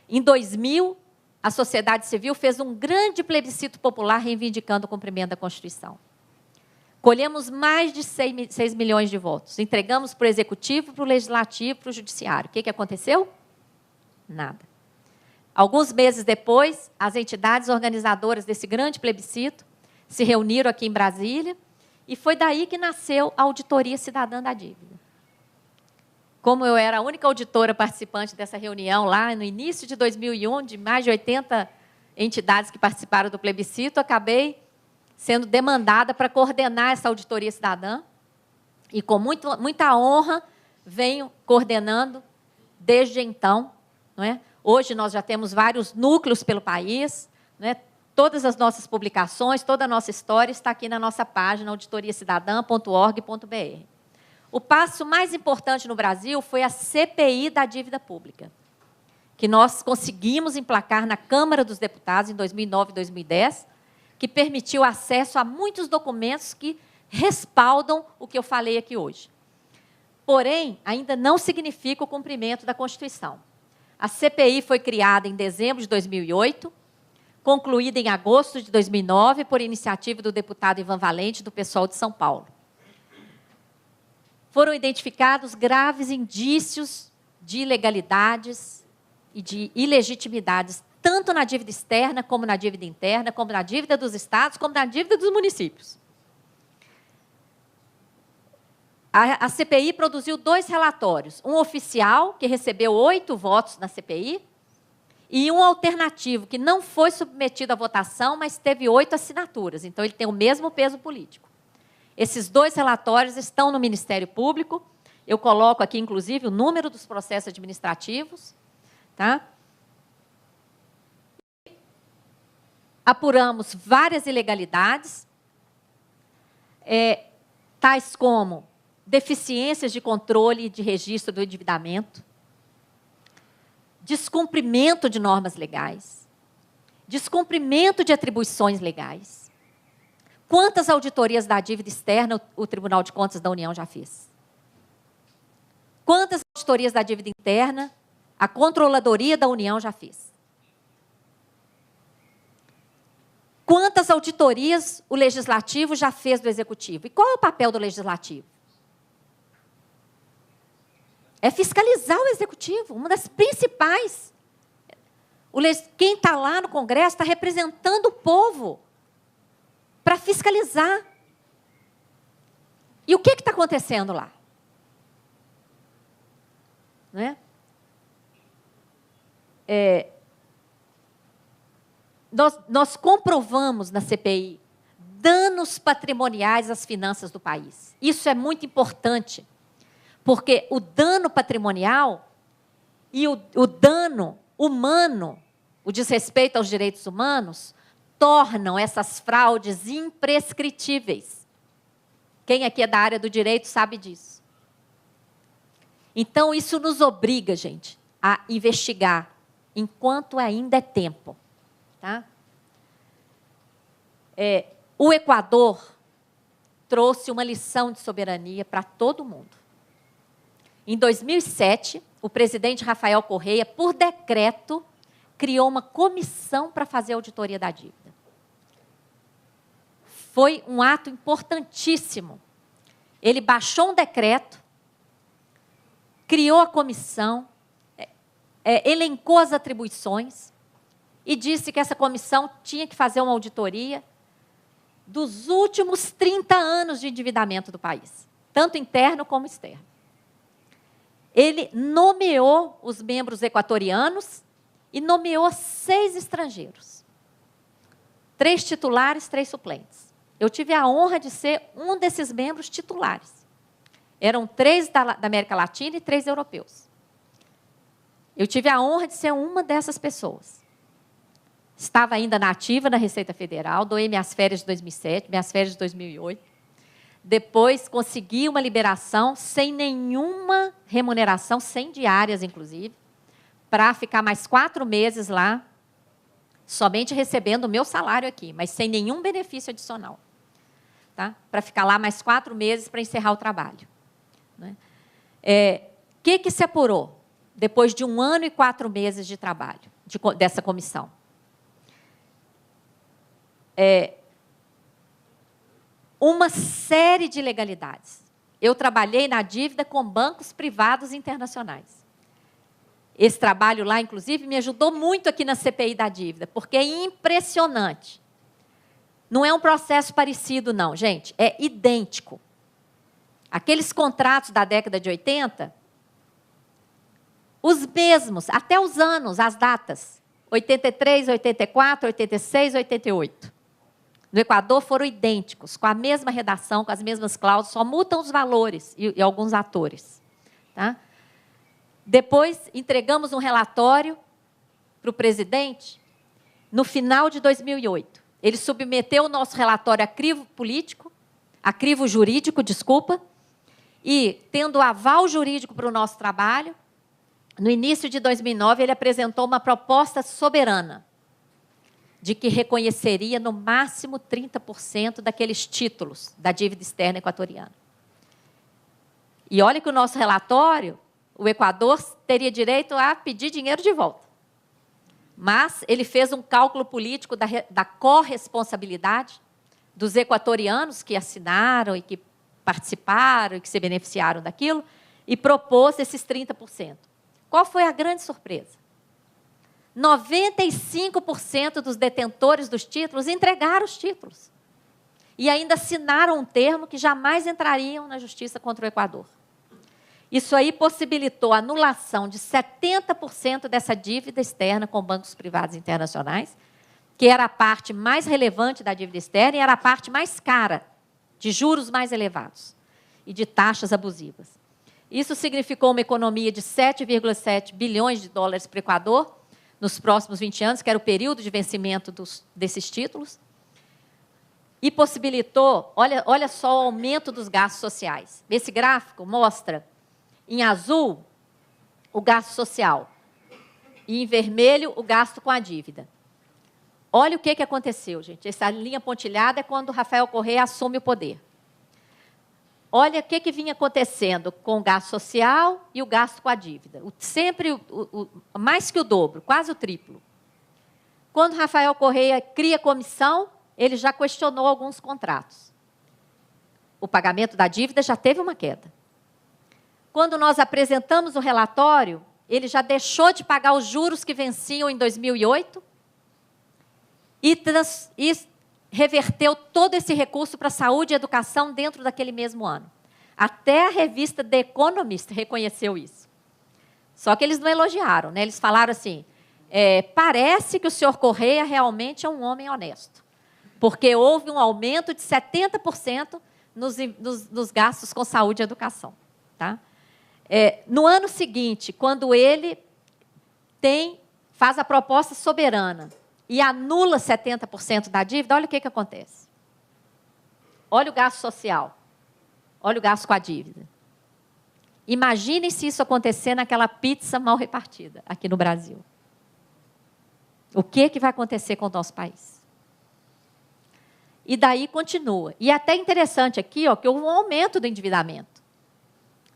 Em 2000, a sociedade civil fez um grande plebiscito popular reivindicando o cumprimento da Constituição. Colhemos mais de 6 milhões de votos. Entregamos para o Executivo, para o Legislativo, para o Judiciário. O que aconteceu? Nada. Alguns meses depois, as entidades organizadoras desse grande plebiscito se reuniram aqui em Brasília e foi daí que nasceu a Auditoria Cidadã da Dívida. Como eu era a única auditora participante dessa reunião lá no início de 2001, de mais de 80 entidades que participaram do plebiscito, acabei sendo demandada para coordenar essa auditoria cidadã e, com muita honra, venho coordenando desde então. Não é? Hoje, nós já temos vários núcleos pelo país, não é? Todas as nossas publicações, toda a nossa história está aqui na nossa página, auditoriacidadã.org.br. O passo mais importante no Brasil foi a CPI da dívida pública, que nós conseguimos emplacar na Câmara dos Deputados em 2009 e 2010, que permitiu acesso a muitos documentos que respaldam o que eu falei aqui hoje. Porém, ainda não significa o cumprimento da Constituição. A CPI foi criada em dezembro de 2008, concluída em agosto de 2009 por iniciativa do deputado Ivan Valente, do PSOL de São Paulo. Foram identificados graves indícios de ilegalidades e de ilegitimidades, tanto na dívida externa, como na dívida interna, como na dívida dos estados, como na dívida dos municípios. A CPI produziu 2 relatórios, um oficial, que recebeu 8 votos na CPI, e um alternativo, que não foi submetido à votação, mas teve 8 assinaturas, então ele tem o mesmo peso político. Esses 2 relatórios estão no Ministério Público, eu coloco aqui, inclusive, o número dos processos administrativos. Tá? Apuramos várias ilegalidades, tais como deficiências de controle e de registro do endividamento, descumprimento de normas legais, descumprimento de atribuições legais. Quantas auditorias da dívida externa o Tribunal de Contas da União já fez? Quantas auditorias da dívida interna a Controladoria da União já fez? Quantas auditorias o Legislativo já fez do Executivo? E qual é o papel do Legislativo? É fiscalizar o Executivo, uma das principais. Quem está lá no Congresso está representando o povo para fiscalizar. E o que está acontecendo lá? Não é? Nós comprovamos na CPI danos patrimoniais às finanças do país. Isso é muito importante, porque o dano patrimonial e o dano humano, o desrespeito aos direitos humanos, tornam essas fraudes imprescritíveis. Quem aqui é da área do direito sabe disso. Então, isso nos obriga, gente, a investigar enquanto ainda é tempo. Tá? O Equador trouxe uma lição de soberania para todo mundo. Em 2007, o presidente Rafael Correa, por decreto, criou uma comissão para fazer a auditoria da dívida. Foi um ato importantíssimo. Ele baixou um decreto, criou a comissão, elencou as atribuições e disse que essa comissão tinha que fazer uma auditoria dos últimos 30 anos de endividamento do país, tanto interno como externo. Ele nomeou os membros equatorianos e nomeou 6 estrangeiros. 3 titulares, 3 suplentes. Eu tive a honra de ser um desses membros titulares. Eram 3 da América Latina e 3 europeus. Eu tive a honra de ser uma dessas pessoas. estava ainda nativa na Receita Federal, doei minhas férias de 2007, minhas férias de 2008. Depois, consegui uma liberação sem nenhuma remuneração, sem diárias, inclusive, para ficar mais 4 meses lá, somente recebendo o meu salário aqui, mas sem nenhum benefício adicional. Tá? Para ficar lá mais 4 meses para encerrar o trabalho. Né? Que se apurou depois de 1 ano e 4 meses de trabalho dessa comissão? Uma série de ilegalidades. Eu trabalhei na dívida com bancos privados internacionais. Esse trabalho lá, inclusive, me ajudou muito aqui na CPI da dívida, porque é impressionante. Não é um processo parecido, não, gente. É idêntico. Aqueles contratos da década de 80, os mesmos, até os anos, as datas. 83, 84, 86, 88. No Equador foram idênticos, com a mesma redação, com as mesmas cláusulas, só mudam os valores e alguns atores. Tá? Depois, entregamos um relatório para o presidente no final de 2008. Ele submeteu o nosso relatório a crivo político, a crivo jurídico, desculpa, e, tendo aval jurídico para o nosso trabalho, no início de 2009, ele apresentou uma proposta soberana de que reconheceria no máximo 30% daqueles títulos da dívida externa equatoriana. E olha que o nosso relatório, o Equador teria direito a pedir dinheiro de volta. Mas ele fez um cálculo político da corresponsabilidade dos equatorianos que assinaram e que participaram e que se beneficiaram daquilo e propôs esses 30%. Qual foi a grande surpresa? 95% dos detentores dos títulos entregaram os títulos. E ainda assinaram um termo que jamais entrariam na justiça contra o Equador. Isso aí possibilitou a anulação de 70% dessa dívida externa com bancos privados internacionais, que era a parte mais relevante da dívida externa e era a parte mais cara, de juros mais elevados e de taxas abusivas. Isso significou uma economia de 7,7 bilhões de dólares para o Equador, nos próximos 20 anos, que era o período de vencimento desses títulos, e possibilitou, olha só o aumento dos gastos sociais. Esse gráfico mostra, em azul, o gasto social, e em vermelho, o gasto com a dívida. Olha o que aconteceu, gente. Essa linha pontilhada é quando o Rafael Correa assume o poder. Olha o que vinha acontecendo com o gasto social e o gasto com a dívida. Sempre mais que o dobro, quase o triplo. Quando Rafael Correa cria comissão, ele já questionou alguns contratos. O pagamento da dívida já teve uma queda. Quando nós apresentamos o relatório, ele já deixou de pagar os juros que venciam em 2008 e reverteu todo esse recurso para saúde e educação dentro daquele mesmo ano. Até a revista The Economist reconheceu isso. Só que eles não elogiaram, né? Eles falaram assim, parece que o senhor Correa realmente é um homem honesto, porque houve um aumento de 70% nos gastos com saúde e educação. Tá? No ano seguinte, quando ele faz a proposta soberana, e anula 70% da dívida, olha o que acontece. Olha o gasto social. Olha o gasto com a dívida. Imaginem se isso acontecer naquela pizza mal repartida aqui no Brasil. O que vai acontecer com o nosso país? E daí continua. E é até interessante aqui, que houve um aumento do endividamento.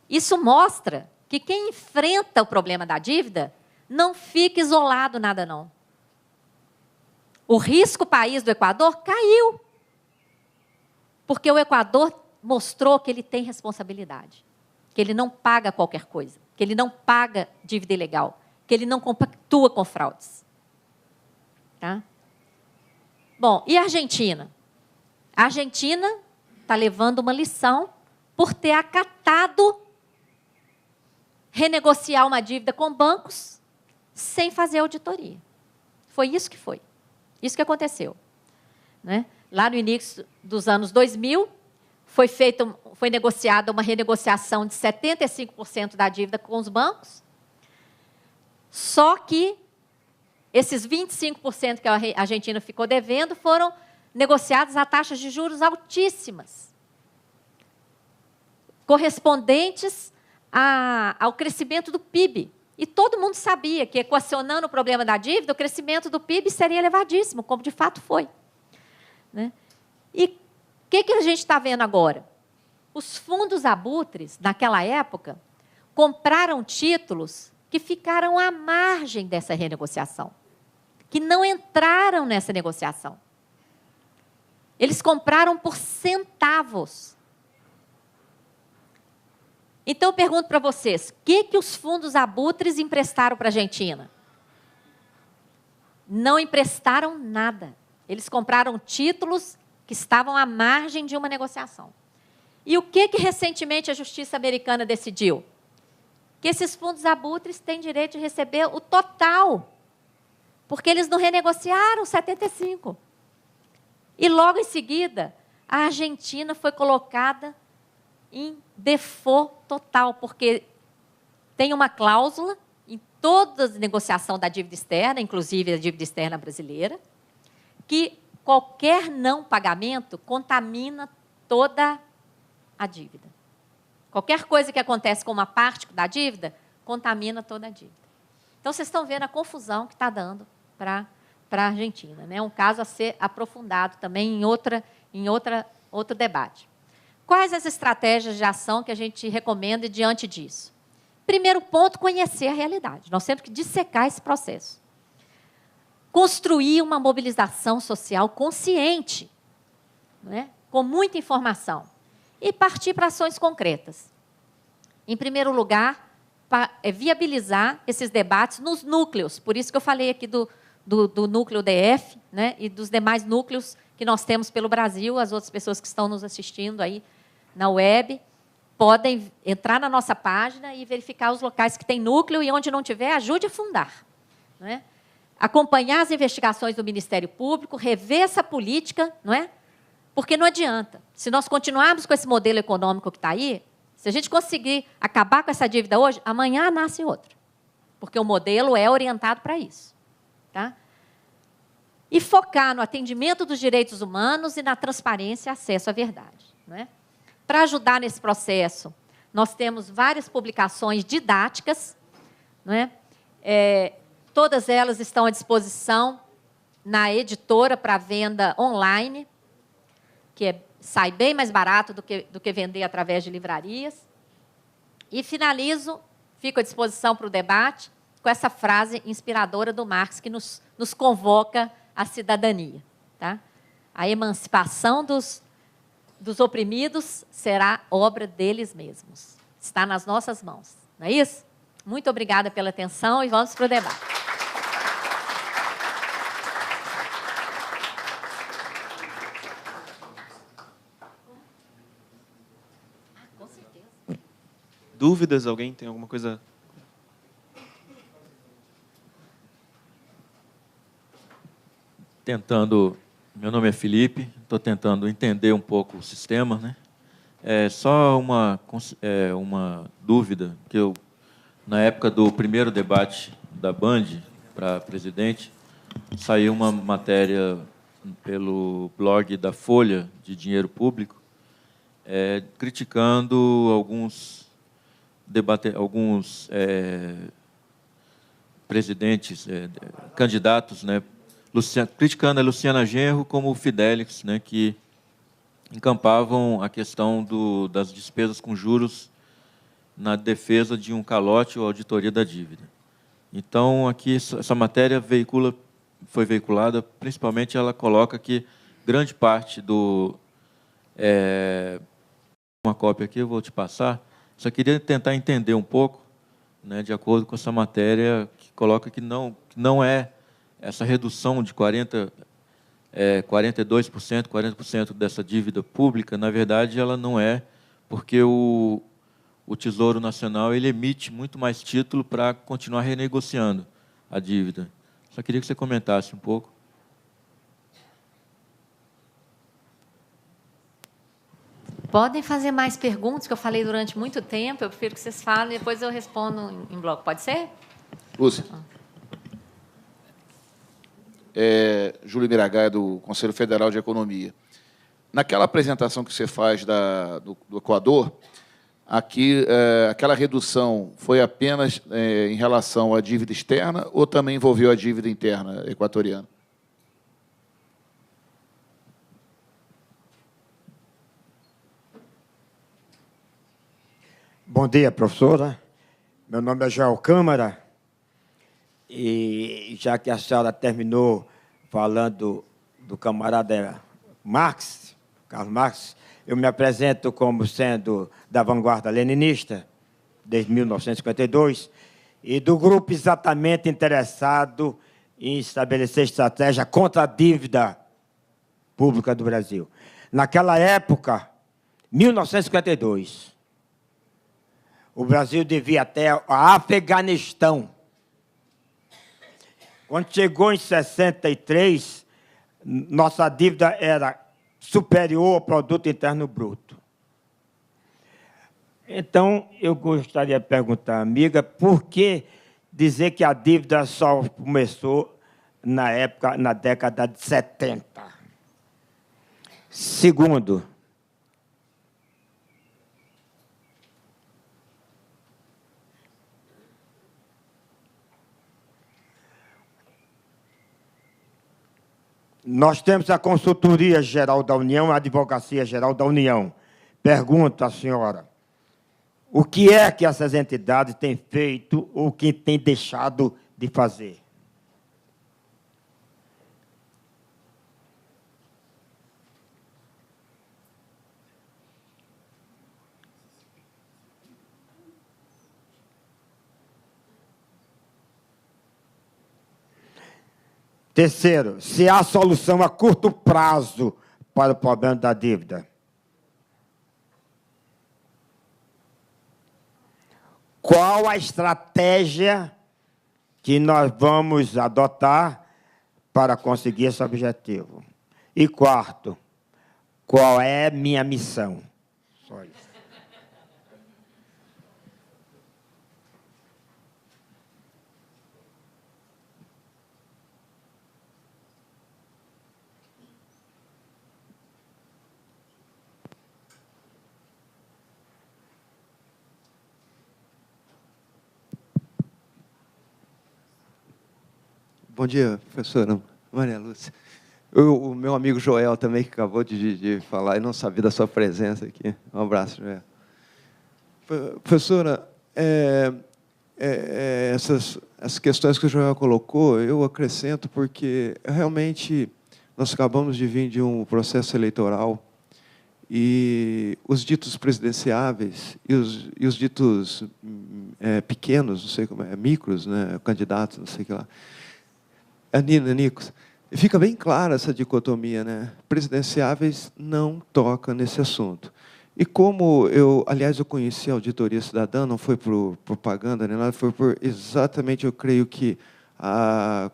Isso mostra que quem enfrenta o problema da dívida não fica isolado nada, não. O risco país do Equador caiu, porque o Equador mostrou que ele tem responsabilidade, que ele não paga qualquer coisa, que ele não paga dívida ilegal, que ele não compactua com fraudes. Tá? Bom, e a Argentina? A Argentina está levando uma lição por ter acatado renegociar uma dívida com bancos sem fazer auditoria. Foi isso que foi. Isso que aconteceu. Né? Lá no início dos anos 2000, foi negociada uma renegociação de 75% da dívida com os bancos, só que esses 25% que a Argentina ficou devendo foram negociados a taxas de juros altíssimas, correspondentes ao crescimento do PIB. E todo mundo sabia que, equacionando o problema da dívida, o crescimento do PIB seria elevadíssimo, como de fato foi. Né? E o que a gente está vendo agora? Os fundos abutres, naquela época, compraram títulos que ficaram à margem dessa renegociação, que não entraram nessa negociação. Eles compraram por centavos. Então, eu pergunto para vocês, o que os fundos abutres emprestaram para a Argentina? Não emprestaram nada. Eles compraram títulos que estavam à margem de uma negociação. E o que recentemente a justiça americana decidiu? Que esses fundos abutres têm direito de receber o total, porque eles não renegociaram 75. E logo em seguida, a Argentina foi colocada em default total, porque tem uma cláusula em toda a negociação da dívida externa, inclusive a dívida externa brasileira, que qualquer não pagamento contamina toda a dívida. Qualquer coisa que acontece com uma parte da dívida, contamina toda a dívida. Então, vocês estão vendo a confusão que está dando para a Argentina. Né? É um caso a ser aprofundado também em outro debate. Quais as estratégias de ação que a gente recomenda diante disso? Primeiro ponto, conhecer a realidade. Nós temos que dissecar esse processo. Construir uma mobilização social consciente, né? Com muita informação. E partir para ações concretas. Em primeiro lugar, viabilizar esses debates nos núcleos. Por isso que eu falei aqui do núcleo DF, né? E dos demais núcleos que nós temos pelo Brasil. As outras pessoas que estão nos assistindo aí na web podem entrar na nossa página e verificar os locais que tem núcleo e onde não tiver, ajude a fundar. Não é? Acompanhar as investigações do Ministério Público, rever essa política, não é? Porque não adianta. Se nós continuarmos com esse modelo econômico que está aí, se a gente conseguir acabar com essa dívida hoje, amanhã nasce outra. Porque o modelo é orientado para isso. Tá? E focar no atendimento dos direitos humanos e na transparência e acesso à verdade. Não é? Para ajudar nesse processo, nós temos várias publicações didáticas. Não é? Todas elas estão à disposição na editora para venda online, que sai bem mais barato do que vender através de livrarias. E finalizo, fico à disposição para o debate, com essa frase inspiradora do Marx, que nos convoca à cidadania. Tá? A emancipação dos oprimidos será obra deles mesmos. Está nas nossas mãos. Não é isso? Muito obrigada pela atenção e vamos para o debate. Com certeza. Dúvidas? Alguém tem alguma coisa? Meu nome é Felipe, estou tentando entender um pouco o sistema, né? Só uma dúvida, que na época do primeiro debate da Band para presidente, saiu uma matéria pelo blog da Folha de Dinheiro Público, criticando alguns presidentes, candidatos, né? Criticando a Luciana Genro como o Fidelix, né, que encampavam a questão das despesas com juros na defesa de um calote ou auditoria da dívida. Então, aqui, essa matéria foi veiculada, principalmente ela coloca que grande parte uma cópia aqui, eu vou te passar, só queria tentar entender um pouco, né, de acordo com essa matéria, que coloca que não é essa redução de 42%, 40% dessa dívida pública, na verdade, ela não é, porque o Tesouro Nacional ele emite muito mais título para continuar renegociando a dívida. Só queria que você comentasse um pouco. Podem fazer mais perguntas, que eu falei durante muito tempo, eu prefiro que vocês falem, depois eu respondo em bloco. Pode ser? Lúcia. Júlio Miragaia, do Conselho Federal de Economia. Naquela apresentação que você faz do Equador, aqui, aquela redução foi apenas em relação à dívida externa ou também envolveu a dívida interna equatoriana? Bom dia, professora. Meu nome é Joel Câmara. E já que a senhora terminou falando do camarada Marx, Karl Marx, eu me apresento como sendo da vanguarda leninista, desde 1952, e do grupo exatamente interessado em estabelecer estratégia contra a dívida pública do Brasil. Naquela época, 1952, o Brasil devia até a Afeganistão. Quando chegou em 63, nossa dívida era superior ao produto interno bruto. Então, eu gostaria de perguntar, amiga, por que dizer que a dívida só começou na década de 70? Segundo, nós temos a Consultoria Geral da União, a Advocacia Geral da União. Pergunto à senhora, o que é que essas entidades têm feito ou que têm deixado de fazer? Terceiro, se há solução a curto prazo para o problema da dívida. Qual a estratégia que nós vamos adotar para conseguir esse objetivo? E quarto, qual é minha missão? Só isso. Bom dia, professora Maria Lúcia. O meu amigo Joel também, que acabou de falar, e não sabia da sua presença aqui. Um abraço, Joel. Professora, essas questões que o Joel colocou, eu acrescento porque, realmente, nós acabamos de vir de um processo eleitoral e os ditos presidenciáveis e os ditos pequenos, não sei como é, micros, né, candidatos, não sei o que lá, Nicos, fica bem clara essa dicotomia, né? Presidenciáveis não toca nesse assunto. E como aliás, eu conheci a Auditoria Cidadã, não foi por propaganda nem nada, foi por exatamente, eu creio que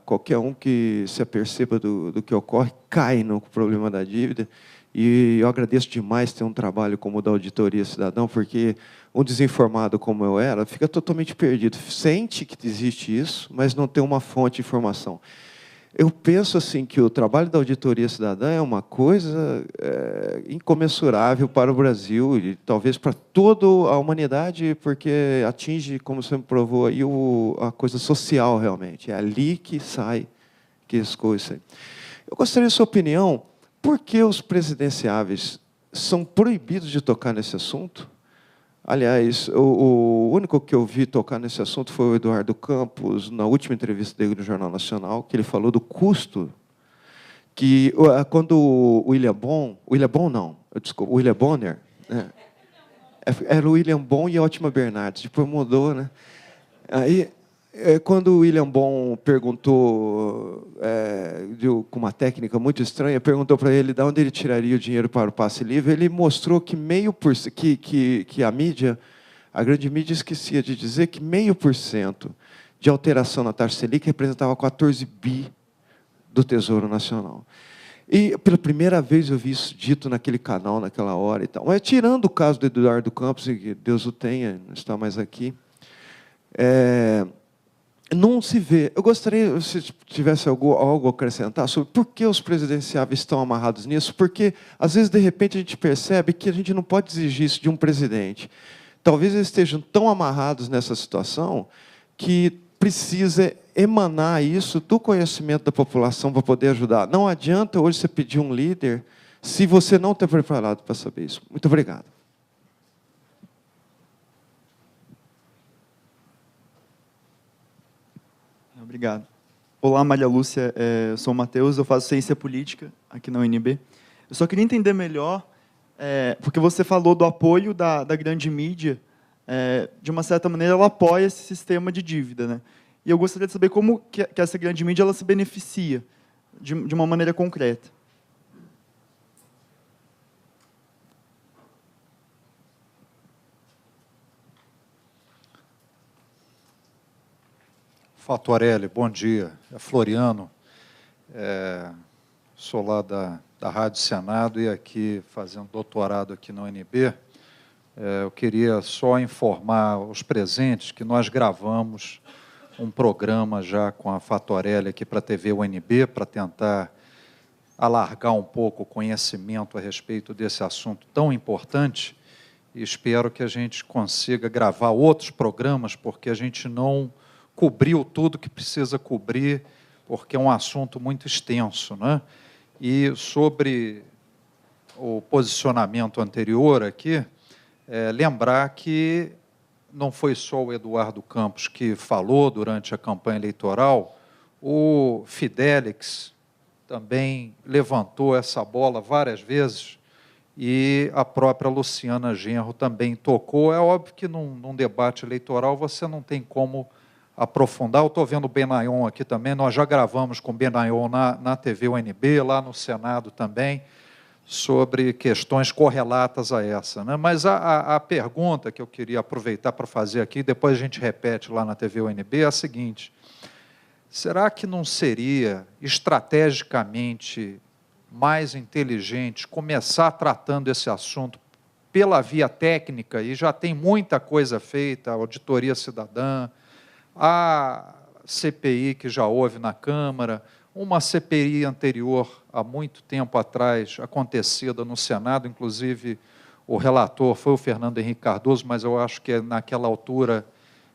qualquer um que se aperceba do que ocorre cai no problema da dívida. E eu agradeço demais ter um trabalho como o da Auditoria Cidadã, porque um desinformado como eu era fica totalmente perdido. Sente que existe isso, mas não tem uma fonte de informação. Eu penso assim que o trabalho da Auditoria Cidadã é uma coisa incomensurável para o Brasil e talvez para toda a humanidade, porque atinge, como você me provou, aí, a coisa social realmente. É ali que sai, que as coisas saem. Eu gostaria da sua opinião, por que os presidenciáveis são proibidos de tocar nesse assunto? Aliás, o único que eu vi tocar nesse assunto foi o Eduardo Campos, na última entrevista dele no Jornal Nacional, que ele falou do custo que, quando o William Bonner, né? Era o William Bonner e a Ótima Bernardes, depois mudou, né? Aí, quando o William Bonner perguntou, com uma técnica muito estranha, perguntou para ele de onde ele tiraria o dinheiro para o passe livre, ele mostrou que que a mídia, a grande mídia, esquecia de dizer que 0,5% de alteração na taxa Selic representava 14 bi do Tesouro Nacional. E, pela primeira vez, eu vi isso dito naquele canal, naquela hora e tal. Mas, tirando o caso do Eduardo Campos, e que Deus o tenha, não está mais aqui, não se vê. Eu gostaria, se tivesse algo a acrescentar, sobre por que os presidenciáveis estão amarrados nisso, porque, às vezes, de repente, a gente percebe que a gente não pode exigir isso de um presidente. Talvez eles estejam tão amarrados nessa situação que precisa emanar isso do conhecimento da população para poder ajudar. Não adianta hoje você pedir um líder se você não está preparado para saber isso. Muito obrigado. Obrigado. Olá, Maria Lúcia. Eu sou o Matheus, eu faço ciência política aqui na UNB. Eu só queria entender melhor, porque você falou do apoio da grande mídia, de uma certa maneira, ela apoia esse sistema de dívida, né? E eu gostaria de saber como que essa grande mídia ela se beneficia de uma maneira concreta. Fatorelli, bom dia. É Floriano, sou lá da Rádio Senado e aqui fazendo doutorado aqui na UNB. Eu queria só informar os presentes que nós gravamos um programa já com a Fatorelli aqui para a TV UNB, para tentar alargar um pouco o conhecimento a respeito desse assunto tão importante, e espero que a gente consiga gravar outros programas, porque a gente não cobriu tudo que precisa cobrir, porque é um assunto muito extenso, né? E sobre o posicionamento anterior aqui, lembrar que não foi só o Eduardo Campos que falou durante a campanha eleitoral, o Fidelix também levantou essa bola várias vezes e a própria Luciana Genro também tocou. É óbvio que num debate eleitoral você não tem como aprofundar. Eu estou vendo o Benayon aqui também, nós já gravamos com o Benayon na TV UNB, lá no Senado também, sobre questões correlatas a essa, né? Mas a pergunta que eu queria aproveitar para fazer aqui, depois a gente repete lá na TV UNB, é a seguinte: será que não seria estrategicamente mais inteligente começar tratando esse assunto pela via técnica, e já tem muita coisa feita, a auditoria cidadã, a CPI que já houve na Câmara, uma CPI anterior, há muito tempo atrás, acontecida no Senado, inclusive o relator foi o Fernando Henrique Cardoso, mas eu acho que naquela altura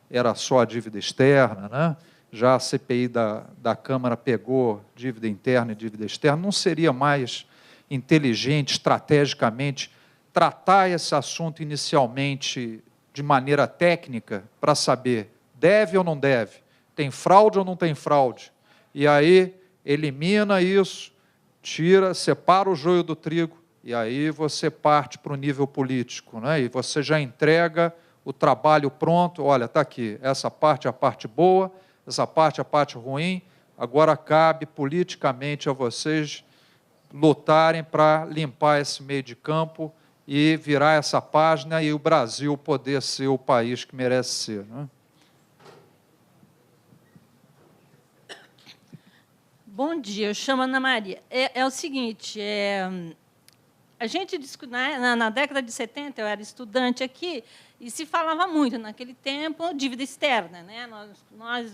era só a dívida externa, né? Já a CPI da Câmara pegou dívida interna e dívida externa. Não seria mais inteligente, estrategicamente, tratar esse assunto inicialmente de maneira técnica para saber deve ou não deve, tem fraude ou não tem fraude, e aí elimina isso, tira, separa o joio do trigo, e aí você parte para o nível político, né? E você já entrega o trabalho pronto, olha, está aqui, essa parte é a parte boa, essa parte é a parte ruim, agora cabe politicamente a vocês lutarem para limpar esse meio de campo e virar essa página e o Brasil poder ser o país que merece ser, né? Bom dia, eu chamo Ana Maria. É o seguinte, a gente discute, na década de 70, eu era estudante aqui, e se falava muito, naquele tempo, dívida externa, né? Nós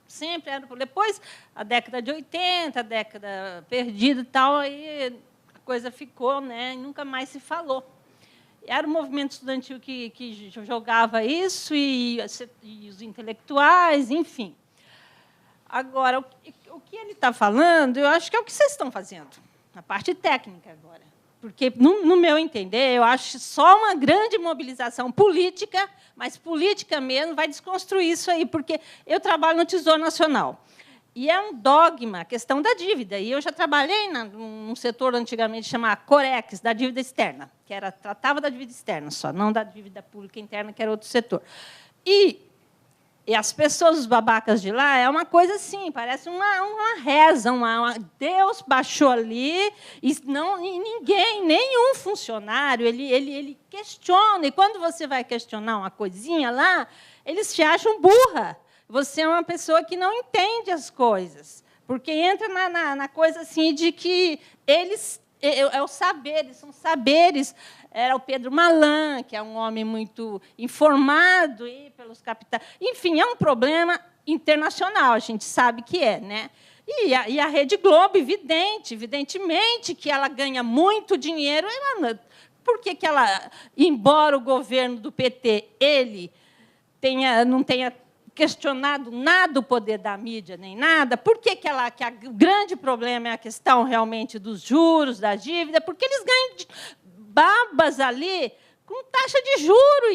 sempre era... Depois, a década de 80, a década perdida e tal, aí a coisa ficou, né? E nunca mais se falou. Era o movimento estudantil que jogava isso, e os intelectuais, enfim. Agora, o que ele está falando, eu acho que é o que vocês estão fazendo, a parte técnica agora. Porque, no meu entender, eu acho só uma grande mobilização política, mas política mesmo, vai desconstruir isso aí, porque eu trabalho no Tesouro Nacional. E é um dogma a questão da dívida. E eu já trabalhei num setor antigamente chamado Corex, da dívida externa, que tratava da dívida externa só, não da dívida pública interna, que era outro setor. E as pessoas, os babacas de lá, é uma coisa assim, parece uma reza, Deus baixou ali, e ninguém, nenhum funcionário, ele questiona, e quando você vai questionar uma coisinha lá, eles te acham burra. Você é uma pessoa que não entende as coisas, porque entra na coisa assim de que eles... É o saber, eles são saberes. Era o Pedro Malan, que é um homem muito informado pelos capitais. Enfim, é um problema internacional, a gente sabe que é, né? E a Rede Globo, evidentemente que ela ganha muito dinheiro. Por que ela, embora o governo do PT não tenha questionado nada o poder da mídia, nem nada, por que o grande problema é a questão realmente dos juros, da dívida? Porque eles ganham babas ali com taxa de juros,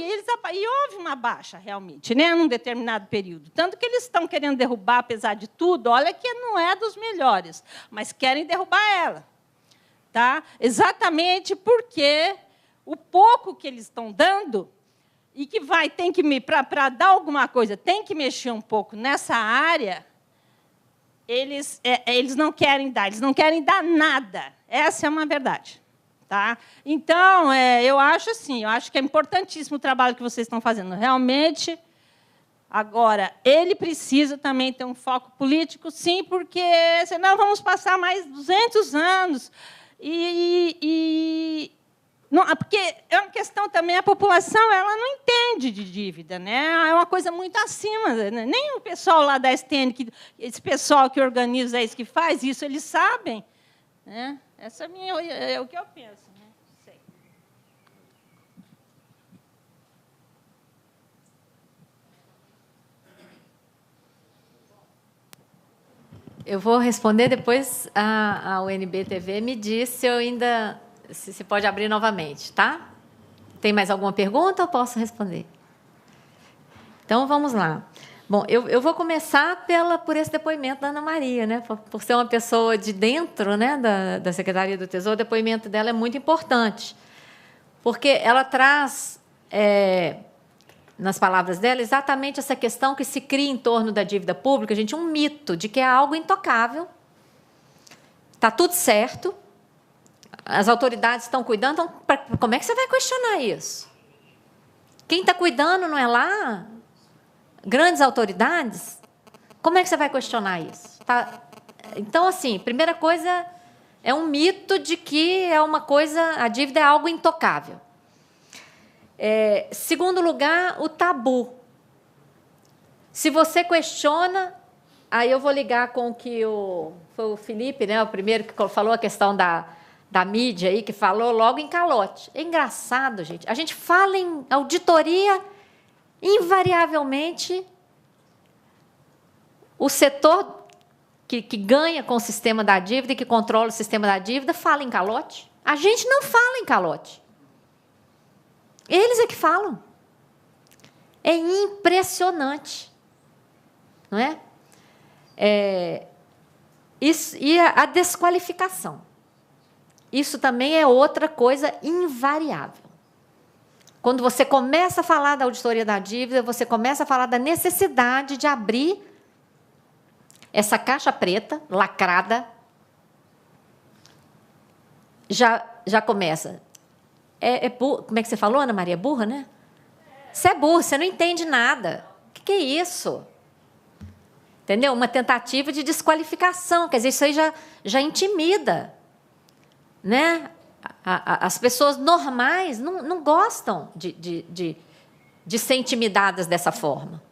e houve uma baixa, realmente, né, num determinado período. Tanto que eles estão querendo derrubar, apesar de tudo, olha que não é dos melhores, mas querem derrubar ela. Tá? Exatamente porque o pouco que eles estão dando, e que para dar alguma coisa, tem que mexer um pouco nessa área, eles não querem dar nada. Essa é uma verdade. Tá? Então, eu acho que é importantíssimo o trabalho que vocês estão fazendo. Realmente, agora, ele precisa também ter um foco político, sim, porque senão vamos passar mais 200 anos. Não, porque é uma questão também, a população ela não entende de dívida, né? É uma coisa muito acima. Né? Nem o pessoal lá da STN, esse pessoal que organiza isso, que faz isso, eles sabem. Né? Essa é o que eu penso. Né? Sei. Eu vou responder, depois a UNB TV me diz se pode abrir novamente, tá? Tem mais alguma pergunta ou posso responder? Então, vamos lá. Bom, eu vou começar por esse depoimento da Ana Maria, né? Por ser uma pessoa de dentro, né, da Secretaria do Tesouro, o depoimento dela é muito importante, porque ela traz, nas palavras dela, exatamente essa questão que se cria em torno da dívida pública, gente, um mito de que é algo intocável, está tudo certo, as autoridades estão cuidando, então, como é que você vai questionar isso? Quem está cuidando não é lá? Grandes autoridades? Como é que você vai questionar isso? Tá? Então, assim, primeira coisa, é um mito de que a dívida é algo intocável. Segundo lugar, o tabu. Se você questiona, aí eu vou ligar com o que foi o Felipe, né, o primeiro que falou a questão da mídia, aí, que falou logo em calote. É engraçado, gente. A gente fala em auditoria, invariavelmente, o setor que ganha com o sistema da dívida e que controla o sistema da dívida fala em calote. A gente não fala em calote. Eles é que falam. É impressionante. Não é? Isso, e a desqualificação. Isso também é outra coisa invariável. Quando você começa a falar da auditoria da dívida, você começa a falar da necessidade de abrir essa caixa preta, lacrada, já começa. Como é que você falou, Ana Maria? Burra, né? Você é burra, você não entende nada. O que é isso? Entendeu? Uma tentativa de desqualificação. Quer dizer, isso aí já intimida. Né? As pessoas normais não gostam de ser intimidadas dessa forma.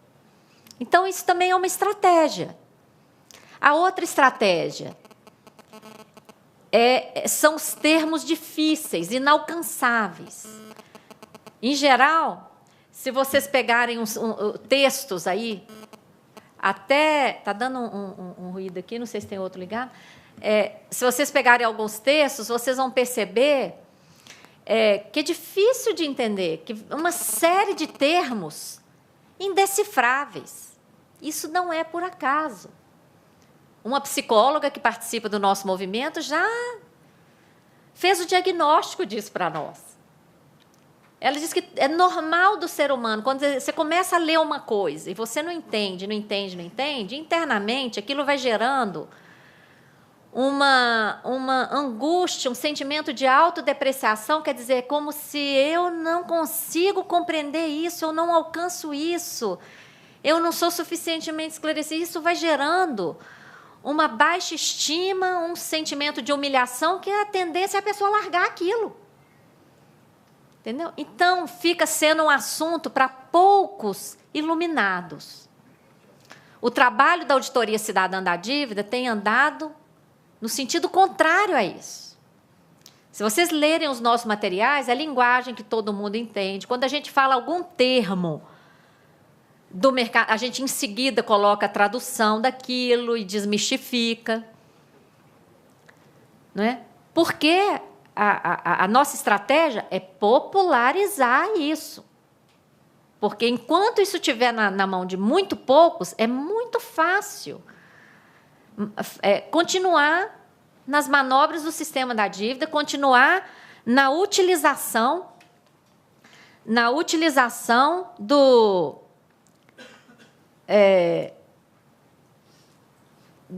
Então, isso também é uma estratégia. A outra estratégia são os termos difíceis, inalcançáveis. Em geral, se vocês pegarem textos aí, até... Está dando um ruído aqui, não sei se tem outro ligado. Se vocês pegarem alguns textos, vocês vão perceber que é difícil de entender, que uma série de termos indecifráveis. Isso não é por acaso. Uma psicóloga que participa do nosso movimento já fez o diagnóstico disso para nós. Ela diz que é normal do ser humano, quando você começa a ler uma coisa e você não entende, internamente aquilo vai gerando uma angústia, um sentimento de autodepreciação, quer dizer, como se eu não consigo compreender isso, eu não alcanço isso, eu não sou suficientemente esclarecido. Isso vai gerando uma baixa estima, um sentimento de humilhação, que é a tendência a pessoa largar aquilo. Entendeu? Então, fica sendo um assunto para poucos iluminados. o trabalho da Auditoria Cidadã da Dívida tem andado no sentido contrário a isso. Se vocês lerem os nossos materiais, é a linguagem que todo mundo entende. Quando a gente fala algum termo do mercado, a gente, em seguida, coloca a tradução daquilo e desmistifica. Não é? Porque a nossa estratégia é popularizar isso. Porque, enquanto isso estiver na mão de muito poucos, é muito fácil continuar nas manobras do sistema da dívida, continuar na utilização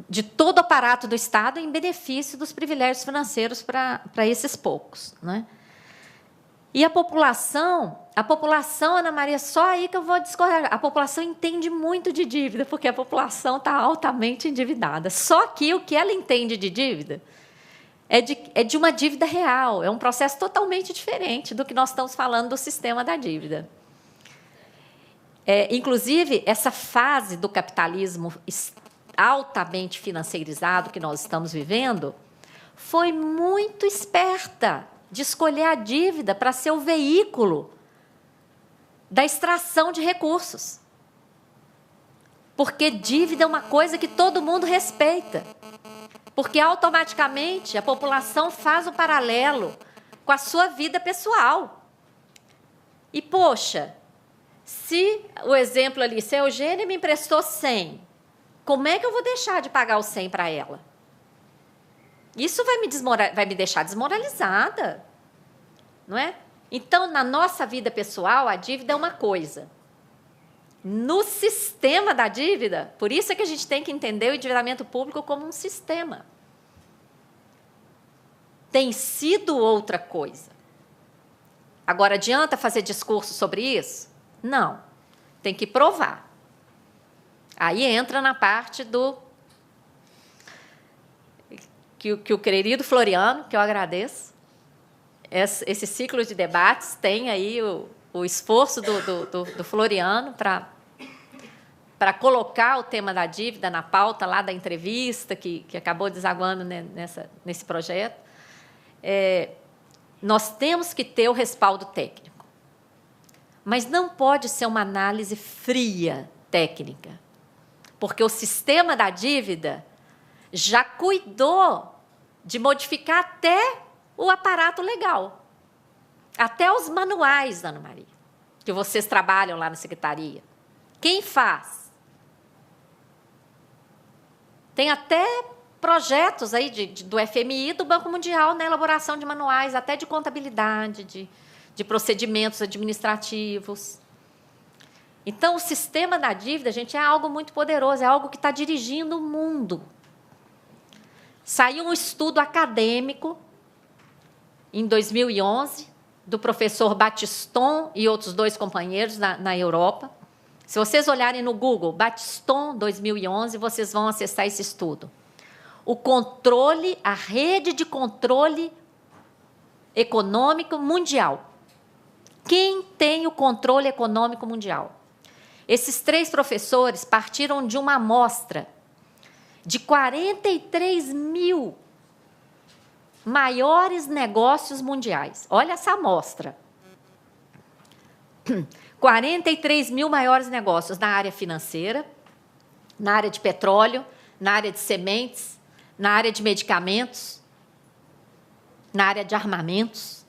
de todo o aparato do Estado em benefício dos privilégios financeiros para esses poucos. Né? E a população, Ana Maria, só aí que eu vou discordar. A população entende muito de dívida, porque a população está altamente endividada. Só que o que ela entende de dívida é de uma dívida real, é um processo totalmente diferente do que nós estamos falando do sistema da dívida. Inclusive, essa fase do capitalismo altamente financeirizado que nós estamos vivendo foi muito esperta de escolher a dívida para ser o veículo da extração de recursos. Porque dívida é uma coisa que todo mundo respeita. Porque, automaticamente, a população faz o paralelo com a sua vida pessoal. E, poxa, se o exemplo ali, se a Eugênia me emprestou 100, como é que eu vou deixar de pagar os 100 para ela? Isso vai me deixar desmoralizada, não é? Então, na nossa vida pessoal, a dívida é uma coisa. No sistema da dívida, por isso é que a gente tem que entender o endividamento público como um sistema. Tem sido outra coisa. Agora, adianta fazer discurso sobre isso? Não. Tem que provar. Aí entra na parte do que o querido Floriano, que eu agradeço, esse ciclo de debates tem aí o esforço do Floriano para colocar o tema da dívida na pauta lá da entrevista, que acabou desaguando nesse projeto. Nós temos que ter o respaldo técnico, mas não pode ser uma análise fria, técnica, porque o sistema da dívida já cuidou de modificar até o aparato legal, até os manuais, Ana Maria, que vocês trabalham lá na secretaria. Quem faz? Tem até projetos aí do FMI e do Banco Mundial na elaboração de manuais, até de contabilidade, de procedimentos administrativos. Então, o sistema da dívida, gente, é algo muito poderoso, é algo que está dirigindo o mundo. Saiu um estudo acadêmico, em 2011, do professor Batiston e outros 2 companheiros na Europa. Se vocês olharem no Google, Batiston 2011, vocês vão acessar esse estudo. A rede de controle econômico mundial. Quem tem o controle econômico mundial? Esses 3 professores partiram de uma amostra de 43 mil maiores negócios mundiais. Olha essa amostra. 43 mil maiores negócios na área financeira, na área de petróleo, na área de sementes, na área de medicamentos, na área de armamentos.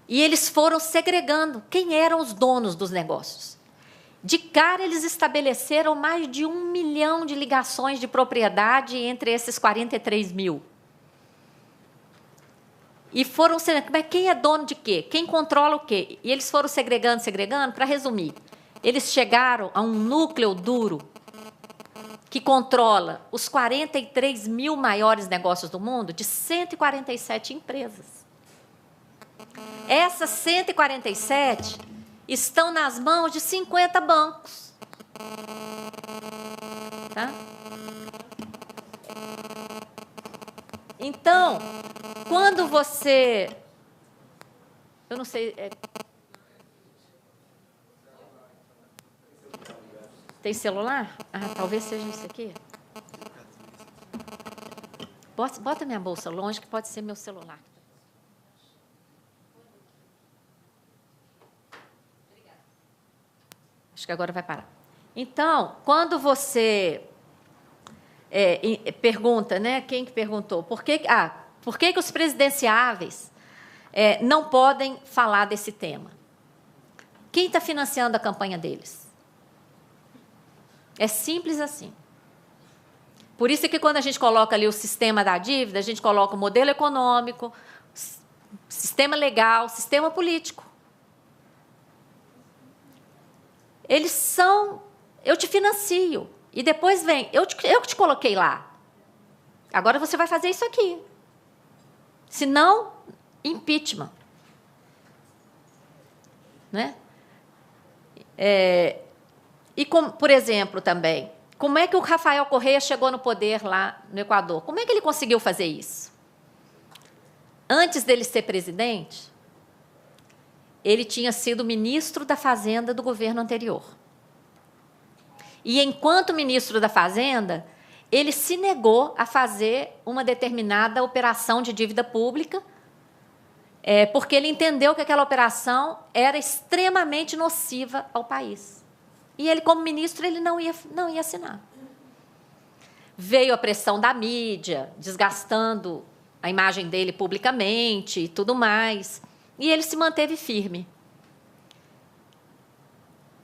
E eles foram segregando quem eram os donos dos negócios. De cara, eles estabeleceram mais de 1 milhão de ligações de propriedade entre esses 43 mil. E foram segregando, quem é dono de quê? Quem controla o quê? E eles foram segregando, para resumir. Eles chegaram a um núcleo duro que controla os 43 mil maiores negócios do mundo de 147 empresas. Essas 147 estão nas mãos de 50 bancos. Tá? Então, quando você... Eu não sei... Tem celular? Talvez seja isso aqui. Bota minha bolsa longe, que pode ser meu celular. Acho que agora vai parar. Então, quando você pergunta, né? Quem que perguntou? Por que os presidenciáveis não podem falar desse tema? Quem está financiando a campanha deles? É simples assim. Por isso que, quando a gente coloca ali o sistema da dívida, a gente coloca o modelo econômico, sistema legal, sistema político. Eles são... Eu te financio. E depois vem... Eu que te coloquei lá. Agora você vai fazer isso aqui. Se não, impeachment. Né? E, por exemplo, também, como é que o Rafael Correa chegou no poder lá no Equador? Como é que ele conseguiu fazer isso? Antes dele ser presidente, ele tinha sido ministro da Fazenda do governo anterior. E, enquanto ministro da Fazenda, ele se negou a fazer uma determinada operação de dívida pública, porque ele entendeu que aquela operação era extremamente nociva ao país. E ele, como ministro, ele não ia assinar. Veio a pressão da mídia, desgastando a imagem dele publicamente e tudo mais. E ele se manteve firme.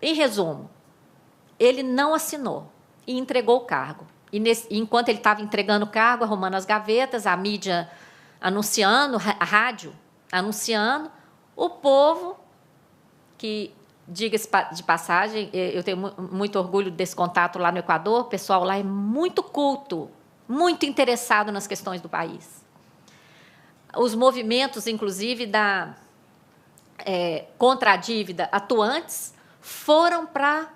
Em resumo, ele não assinou e entregou o cargo. E enquanto ele estava entregando o cargo, arrumando as gavetas, a mídia anunciando, a rádio anunciando, o povo, que, diga-se de passagem, eu tenho muito orgulho desse contato lá no Equador, o pessoal lá é muito culto, muito interessado nas questões do país. Os movimentos, inclusive, contra a dívida atuantes, foram para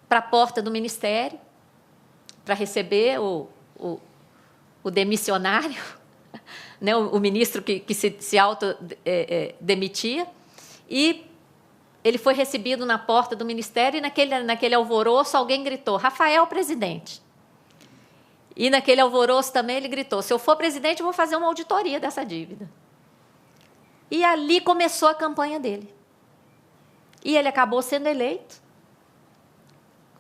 a porta do Ministério para receber o demissionário, né, o ministro que se autodemitia, e ele foi recebido na porta do Ministério, e naquele alvoroço alguém gritou: Rafael, presidente. E naquele alvoroço também ele gritou: se eu for presidente, eu vou fazer uma auditoria dessa dívida. E ali começou a campanha dele. E ele acabou sendo eleito.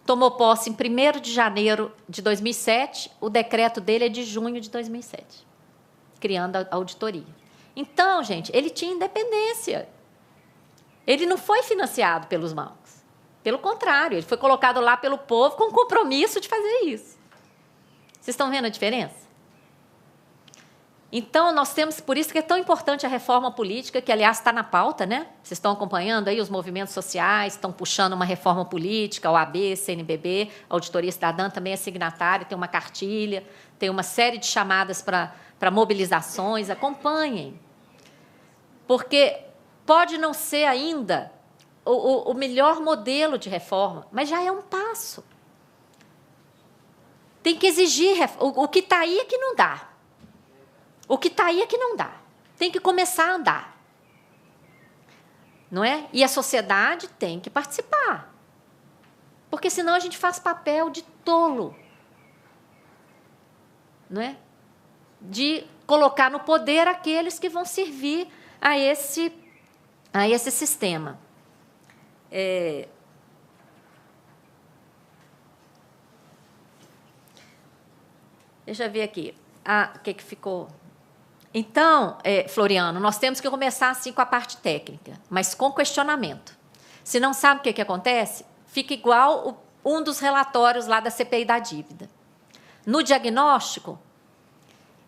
Tomou posse em 1º de janeiro de 2007, o decreto dele é de junho de 2007, criando a auditoria. Então, gente, ele tinha independência. Ele não foi financiado pelos bancos. Pelo contrário, ele foi colocado lá pelo povo com compromisso de fazer isso. Vocês estão vendo a diferença? Então, nós temos, por isso que é tão importante a reforma política, que, aliás, está na pauta, né? Vocês estão acompanhando aí, os movimentos sociais estão puxando uma reforma política, a OAB, CNBB, a Auditoria Cidadã também é signatária, tem uma cartilha, tem uma série de chamadas para mobilizações. Acompanhem. Porque pode não ser ainda o melhor modelo de reforma, mas já é um passo. Tem que exigir. O que está aí é que não dá. O que está aí é que não dá. Tem que começar a andar. Não é? E a sociedade tem que participar. Porque, senão, a gente faz papel de tolo. Não é? De colocar no poder aqueles que vão servir a esse sistema. Deixa eu ver aqui. O que ficou? Então, Floriano, nós temos que começar assim com a parte técnica, mas com questionamento. Se não sabe o que acontece, fica igual um dos relatórios lá da CPI da dívida. No diagnóstico,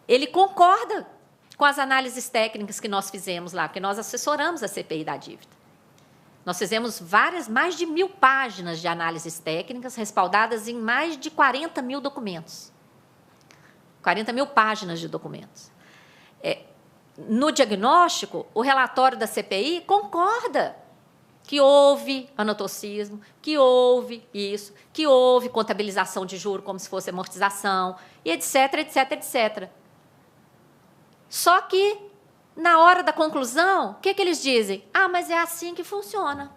ele concorda com as análises técnicas que nós fizemos lá, porque nós assessoramos a CPI da dívida. Nós fizemos mais de 1.000 páginas de análises técnicas, respaldadas em mais de 40 mil documentos. 40 mil páginas de documentos. No diagnóstico, o relatório da CPI concorda que houve anotocismo, que houve isso, que houve contabilização de juros como se fosse amortização, e etc, etc, etc. Só que, na hora da conclusão, o que eles dizem? Mas é assim que funciona.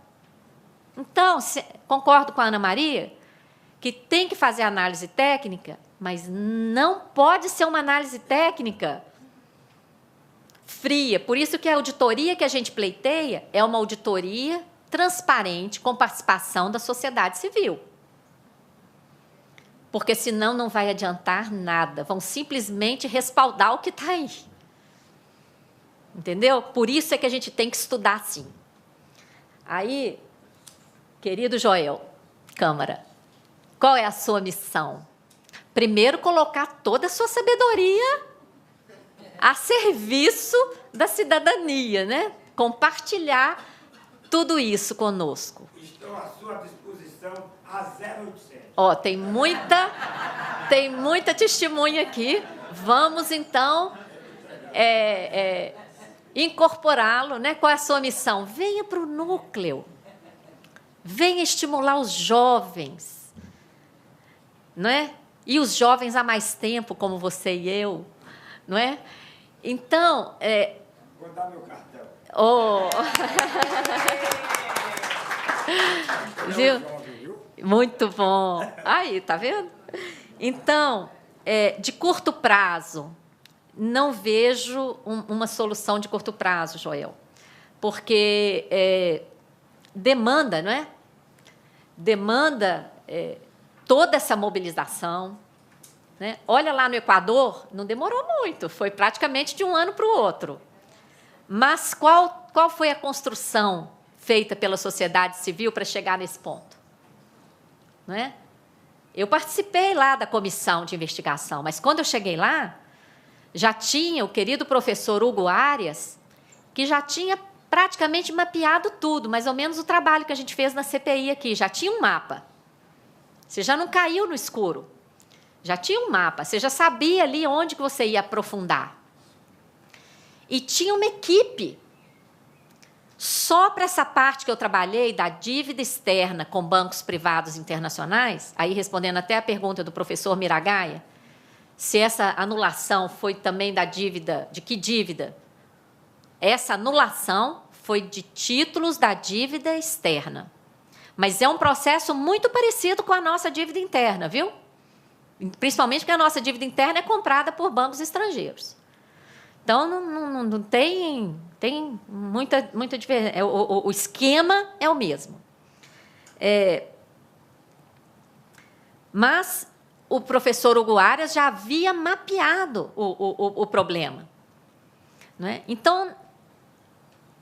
Então, concordo com a Ana Maria, que tem que fazer análise técnica, mas não pode ser uma análise técnica fria. Por isso que a auditoria que a gente pleiteia é uma auditoria transparente, com participação da sociedade civil. Porque senão não vai adiantar nada, vão simplesmente respaldar o que está aí. Entendeu? Por isso é que a gente tem que estudar assim. Aí, querido Joel Câmara, qual é a sua missão? Primeiro, colocar toda a sua sabedoria a serviço da cidadania, né? Compartilhar tudo isso conosco. Estou à sua disposição a 0800. Ó, tem muita testemunha aqui. Vamos, então, incorporá-lo, né? Qual é a sua missão? Venha para o núcleo. Venha estimular os jovens. Não é? E os jovens há mais tempo, como você e eu. Não é? Então... Vou dar meu cartão. Oh. Viu? Muito bom. Aí, tá vendo? Então, de curto prazo, não vejo uma solução de curto prazo, Joel, porque demanda, não é? Demanda toda essa mobilização. Né? Olha lá no Equador, não demorou muito, foi praticamente de um ano para o outro. Mas qual foi a construção feita pela sociedade civil para chegar nesse ponto? Não é? Eu participei lá da comissão de investigação, mas quando eu cheguei lá, já tinha o querido professor Hugo Arias, que já tinha praticamente mapeado tudo, mais ou menos o trabalho que a gente fez na CPI aqui, já tinha um mapa. Você já não caiu no escuro, já tinha um mapa, você já sabia ali onde que você ia aprofundar. E tinha uma equipe só para essa parte que eu trabalhei da dívida externa com bancos privados internacionais, aí respondendo até a pergunta do professor Miragaia, se essa anulação foi também da dívida, de que dívida? Essa anulação foi de títulos da dívida externa. Mas é um processo muito parecido com a nossa dívida interna, viu? Principalmente porque a nossa dívida interna é comprada por bancos estrangeiros. Então, não tem muita diferença. O esquema é o mesmo. Mas o professor Hugo Arias já havia mapeado o problema. Não é? Então,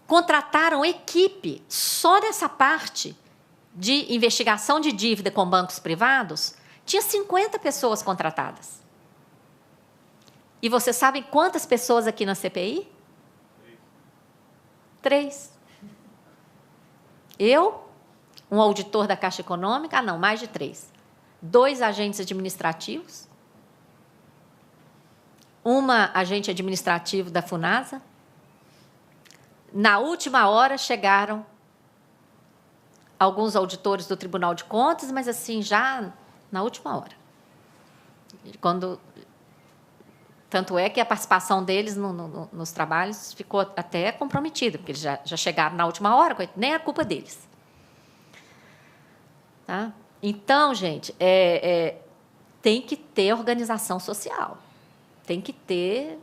contrataram equipe só dessa parte de investigação de dívida com bancos privados, tinha 50 pessoas contratadas. E vocês sabem quantas pessoas aqui na CPI? 3. Eu, um auditor da Caixa Econômica, mais de 3. 2 agentes administrativos, uma agente administrativo da FUNASA. Na última hora chegaram alguns auditores do Tribunal de Contas, mas assim, já na última hora. Tanto é que a participação deles nos trabalhos ficou até comprometida, porque eles já chegaram na última hora, nem é culpa deles. Tá? Então, gente, tem que ter organização social, tem que ter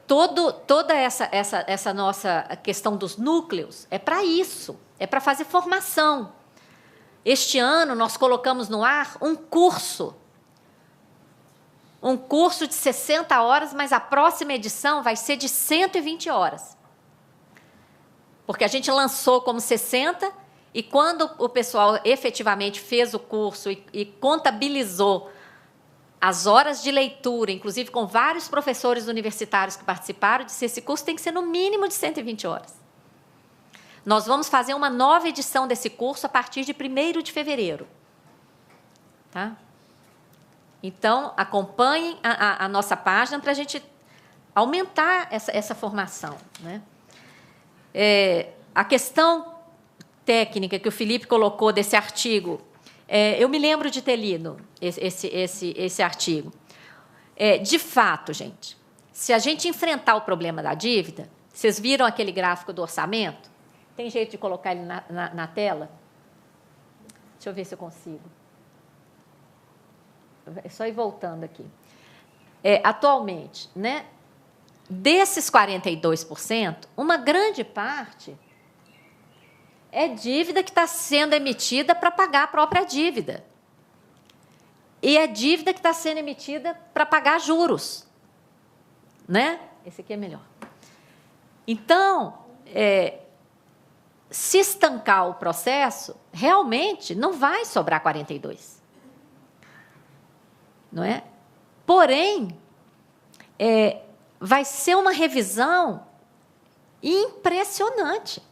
toda essa nossa questão dos núcleos é para isso, é para fazer formação. Este ano, nós colocamos no ar um curso de 60 horas, mas a próxima edição vai ser de 120 horas. Porque a gente lançou como 60, e quando o pessoal efetivamente fez o curso e contabilizou as horas de leitura, inclusive com vários professores universitários que participaram, disse: esse curso tem que ser no mínimo de 120 horas. Nós vamos fazer uma nova edição desse curso a partir de 1º de fevereiro. Tá? Então, acompanhem a nossa página para a gente aumentar essa formação. Né? A questão técnica que o Felipe colocou desse artigo, eu me lembro de ter lido esse artigo. De fato, gente, se a gente enfrentar o problema da dívida, vocês viram aquele gráfico do orçamento? Tem jeito de colocar ele na tela? Deixa eu ver se eu consigo. É só ir voltando aqui. Atualmente, né, desses 42%, uma grande parte é dívida que está sendo emitida para pagar a própria dívida. E é dívida que está sendo emitida para pagar juros. Né? Esse aqui é melhor. Então, se estancar o processo, realmente não vai sobrar 42. Não é? Porém, vai ser uma revisão impressionante.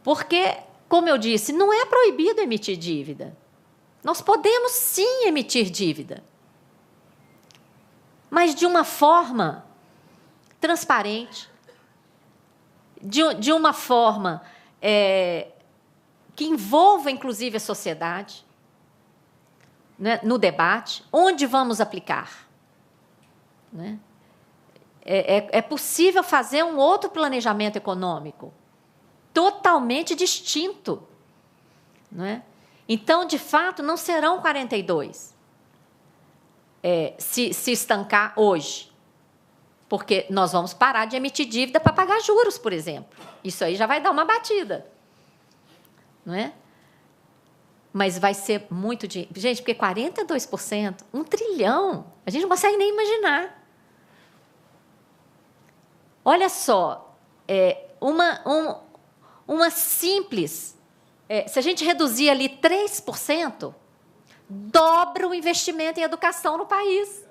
Porque, como eu disse, não é proibido emitir dívida. Nós podemos, sim, emitir dívida. Mas de uma forma transparente, de uma forma que envolva, inclusive, a sociedade, né, no debate, onde vamos aplicar. Né? É possível fazer um outro planejamento econômico, totalmente distinto. Não é? Então, de fato, não serão 42, se estancar hoje, porque nós vamos parar de emitir dívida para pagar juros, por exemplo. Isso aí já vai dar uma batida. Não é? Mas vai ser muito dinheiro. Gente, porque 42%, 1 trilhão, a gente não consegue nem imaginar. Olha só, uma simples... se a gente reduzir ali 3%, dobra o investimento em educação no país.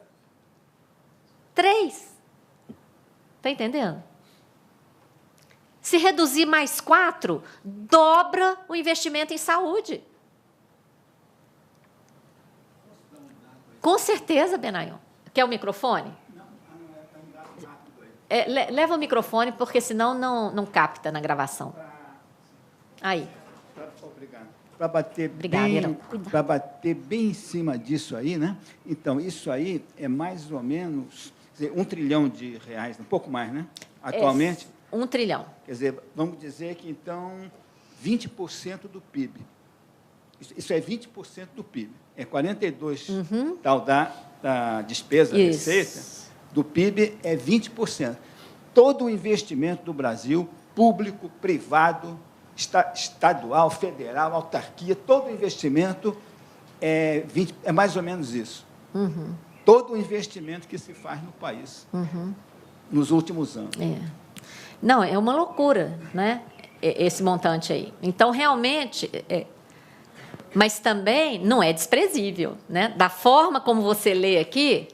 3%. Está entendendo? Se reduzir mais 4%, dobra o investimento em saúde. Com certeza, Benayon. Quer o microfone? Leva o microfone, porque senão não capta na gravação. Aí. Obrigado. Para bater bem em cima disso aí, né? Então, isso aí é mais ou menos 1 trilhão de reais, um pouco mais, né? Atualmente. 1 trilhão. Quer dizer, vamos dizer que, então, 20% do PIB. Isso é 20% do PIB. É 42% tal da despesa, receita, do PIB é 20%. Todo o investimento do Brasil, público, privado, estadual, federal, autarquia, todo investimento é mais ou menos isso. Todo o investimento que se faz no país nos últimos anos. Não, é uma loucura, né? Esse montante aí. Então, realmente... mas também não é desprezível, né? Da forma como você lê aqui,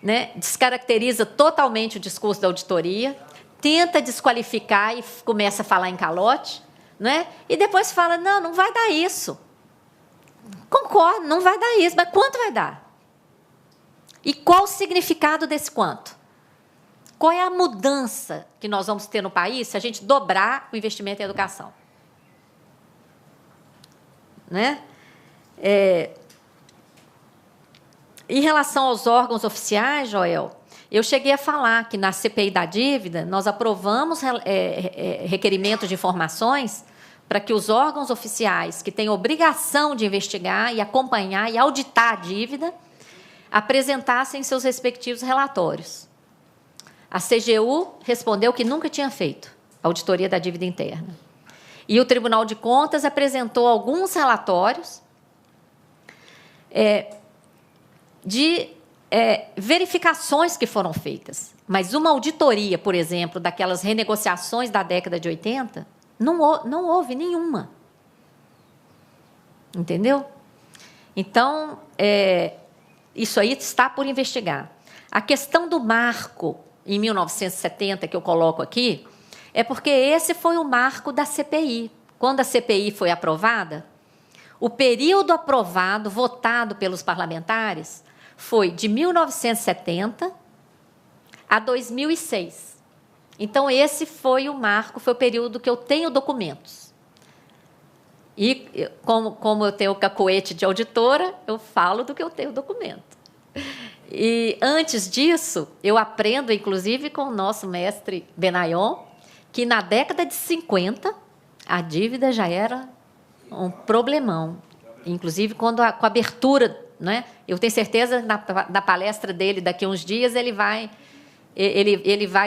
né, descaracteriza totalmente o discurso da auditoria, tenta desqualificar e começa a falar em calote, né? E depois fala, não vai dar isso. Concordo, não vai dar isso, mas quanto vai dar? E qual o significado desse quanto? Qual é a mudança que nós vamos ter no país se a gente dobrar o investimento em educação? Né? Em relação aos órgãos oficiais, Joel, eu cheguei a falar que na CPI da dívida nós aprovamos requerimentos de informações para que os órgãos oficiais que têm obrigação de investigar e acompanhar e auditar a dívida apresentassem seus respectivos relatórios. A CGU respondeu que nunca tinha feito a auditoria da dívida interna. E o Tribunal de Contas apresentou alguns relatórios de verificações que foram feitas. Mas uma auditoria, por exemplo, daquelas renegociações da década de 80, não houve nenhuma. Entendeu? Então, isso aí está por investigar. A questão do marco, em 1970, que eu coloco aqui, é porque esse foi o marco da CPI. Quando a CPI foi aprovada, o período aprovado, votado pelos parlamentares, foi de 1970 a 2006. Então, esse foi o marco, foi o período que eu tenho documentos. E, como eu tenho o cacoete de auditora, eu falo do que eu tenho documento. E, antes disso, eu aprendo, inclusive, com o nosso mestre Benayon, que na década de 50, a dívida já era um problemão. Inclusive, com a abertura, né? Eu tenho certeza, na palestra dele, daqui a uns dias, ele vai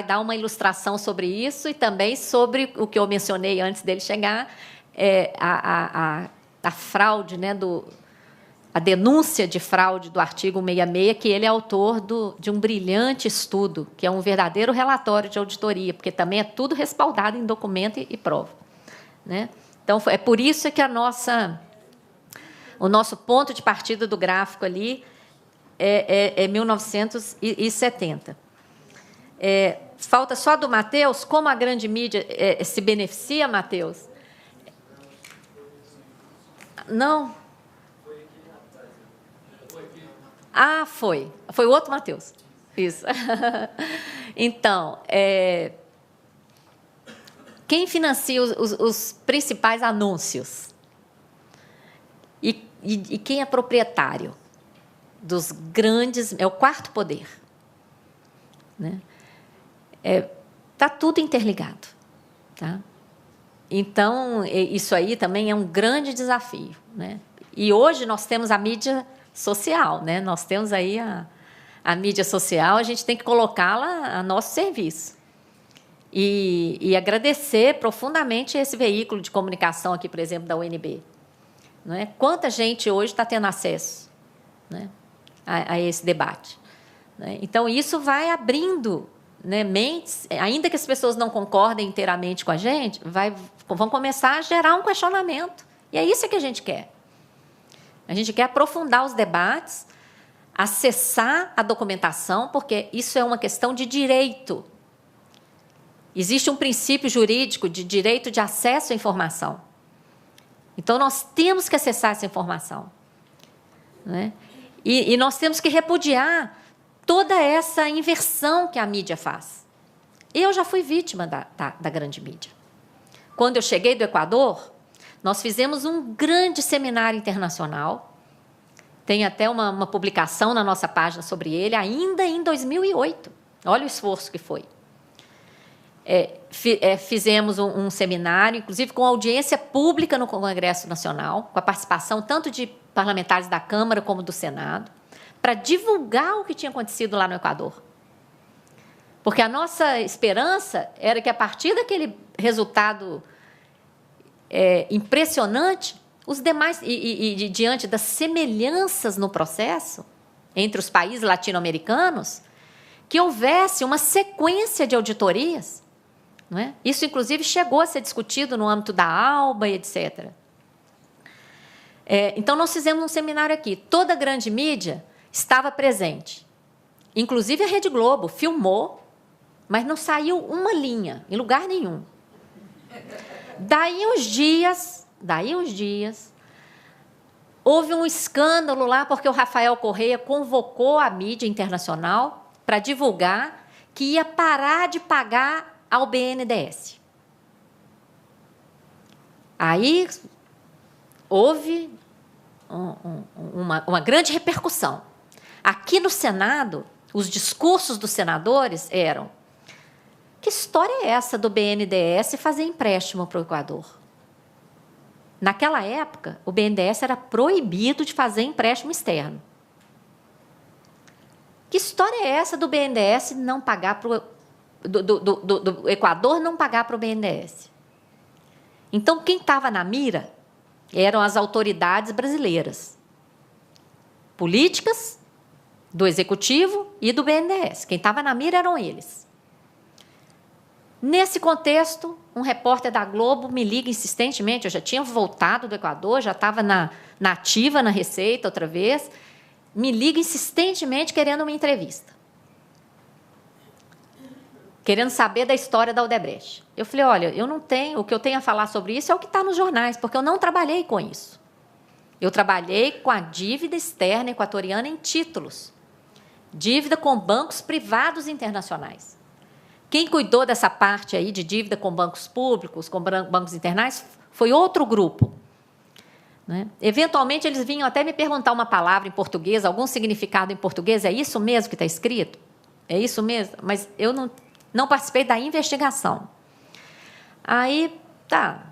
dar uma ilustração sobre isso e também sobre o que eu mencionei antes dele chegar, a fraude, né, a denúncia de fraude do artigo 166, que ele é autor de um brilhante estudo, que é um verdadeiro relatório de auditoria, porque também é tudo respaldado em documento e prova, né? Então, é por isso que o nosso ponto de partida do gráfico ali é 1970. Falta só do Matheus. Como a grande mídia se beneficia, Matheus? Não. Ah, foi. Foi o outro Matheus. Isso. Então, quem financia os principais anúncios? E quem é proprietário dos grandes... É o quarto poder. Né? Tá tudo interligado. Tá? Então, isso aí também é um grande desafio. Né? E hoje nós temos a mídia social. Né? Nós temos aí a mídia social, a gente tem que colocá-la a nosso serviço. E agradecer profundamente esse veículo de comunicação aqui, por exemplo, da UNB. Não é? Quanta gente hoje está tendo acesso, né, a esse debate. Né? Então, isso vai abrindo, né, mentes, ainda que as pessoas não concordem inteiramente com a gente, vão começar a gerar um questionamento. E é isso que a gente quer. A gente quer aprofundar os debates, acessar a documentação, porque isso é uma questão de direito. Existe um princípio jurídico de direito de acesso à informação. Então, nós temos que acessar essa informação. Né? E nós temos que repudiar toda essa inversão que a mídia faz. Eu já fui vítima da grande mídia. Quando eu cheguei do Equador, nós fizemos um grande seminário internacional. Tem até uma publicação na nossa página sobre ele, ainda em 2008. Olha o esforço que foi. Fizemos um seminário, inclusive com audiência pública no Congresso Nacional, com a participação tanto de parlamentares da Câmara como do Senado, para divulgar o que tinha acontecido lá no Equador. Porque a nossa esperança era que, a partir daquele resultado impressionante, os demais, e diante das semelhanças no processo entre os países latino-americanos, que houvesse uma sequência de auditorias. Não é? Isso, inclusive, chegou a ser discutido no âmbito da ALBA, etc. Então, nós fizemos um seminário aqui. Toda a grande mídia estava presente. Inclusive, a Rede Globo filmou, mas não saiu uma linha, em lugar nenhum. Daí uns dias, houve um escândalo lá, porque o Rafael Correia convocou a mídia internacional para divulgar que ia parar de pagar ao BNDES. Aí houve uma grande repercussão. Aqui no Senado, os discursos dos senadores eram: que história é essa do BNDES fazer empréstimo para o Equador? Naquela época, o BNDES era proibido de fazer empréstimo externo. Que história é essa do BNDES não pagar para do Equador não pagar para o BNDES? Então, quem estava na mira eram as autoridades brasileiras, políticas, do Executivo e do BNDES. Quem estava na mira eram eles. Nesse contexto, um repórter da Globo me liga insistentemente. Eu já tinha voltado do Equador, já estava na ativa, na Receita outra vez. Me liga insistentemente querendo uma entrevista, querendo saber da história da Odebrecht. Eu falei: olha, eu não tenho, o que eu tenho a falar sobre isso é o que está nos jornais, porque eu não trabalhei com isso. Eu trabalhei com a dívida externa equatoriana em títulos, dívida com bancos privados internacionais. Quem cuidou dessa parte aí de dívida com bancos públicos, com bancos internacionais, foi outro grupo. Né? Eventualmente, eles vinham até me perguntar uma palavra em português, algum significado em português. É isso mesmo que está escrito? É isso mesmo? Mas eu não participei da investigação. Aí, tá.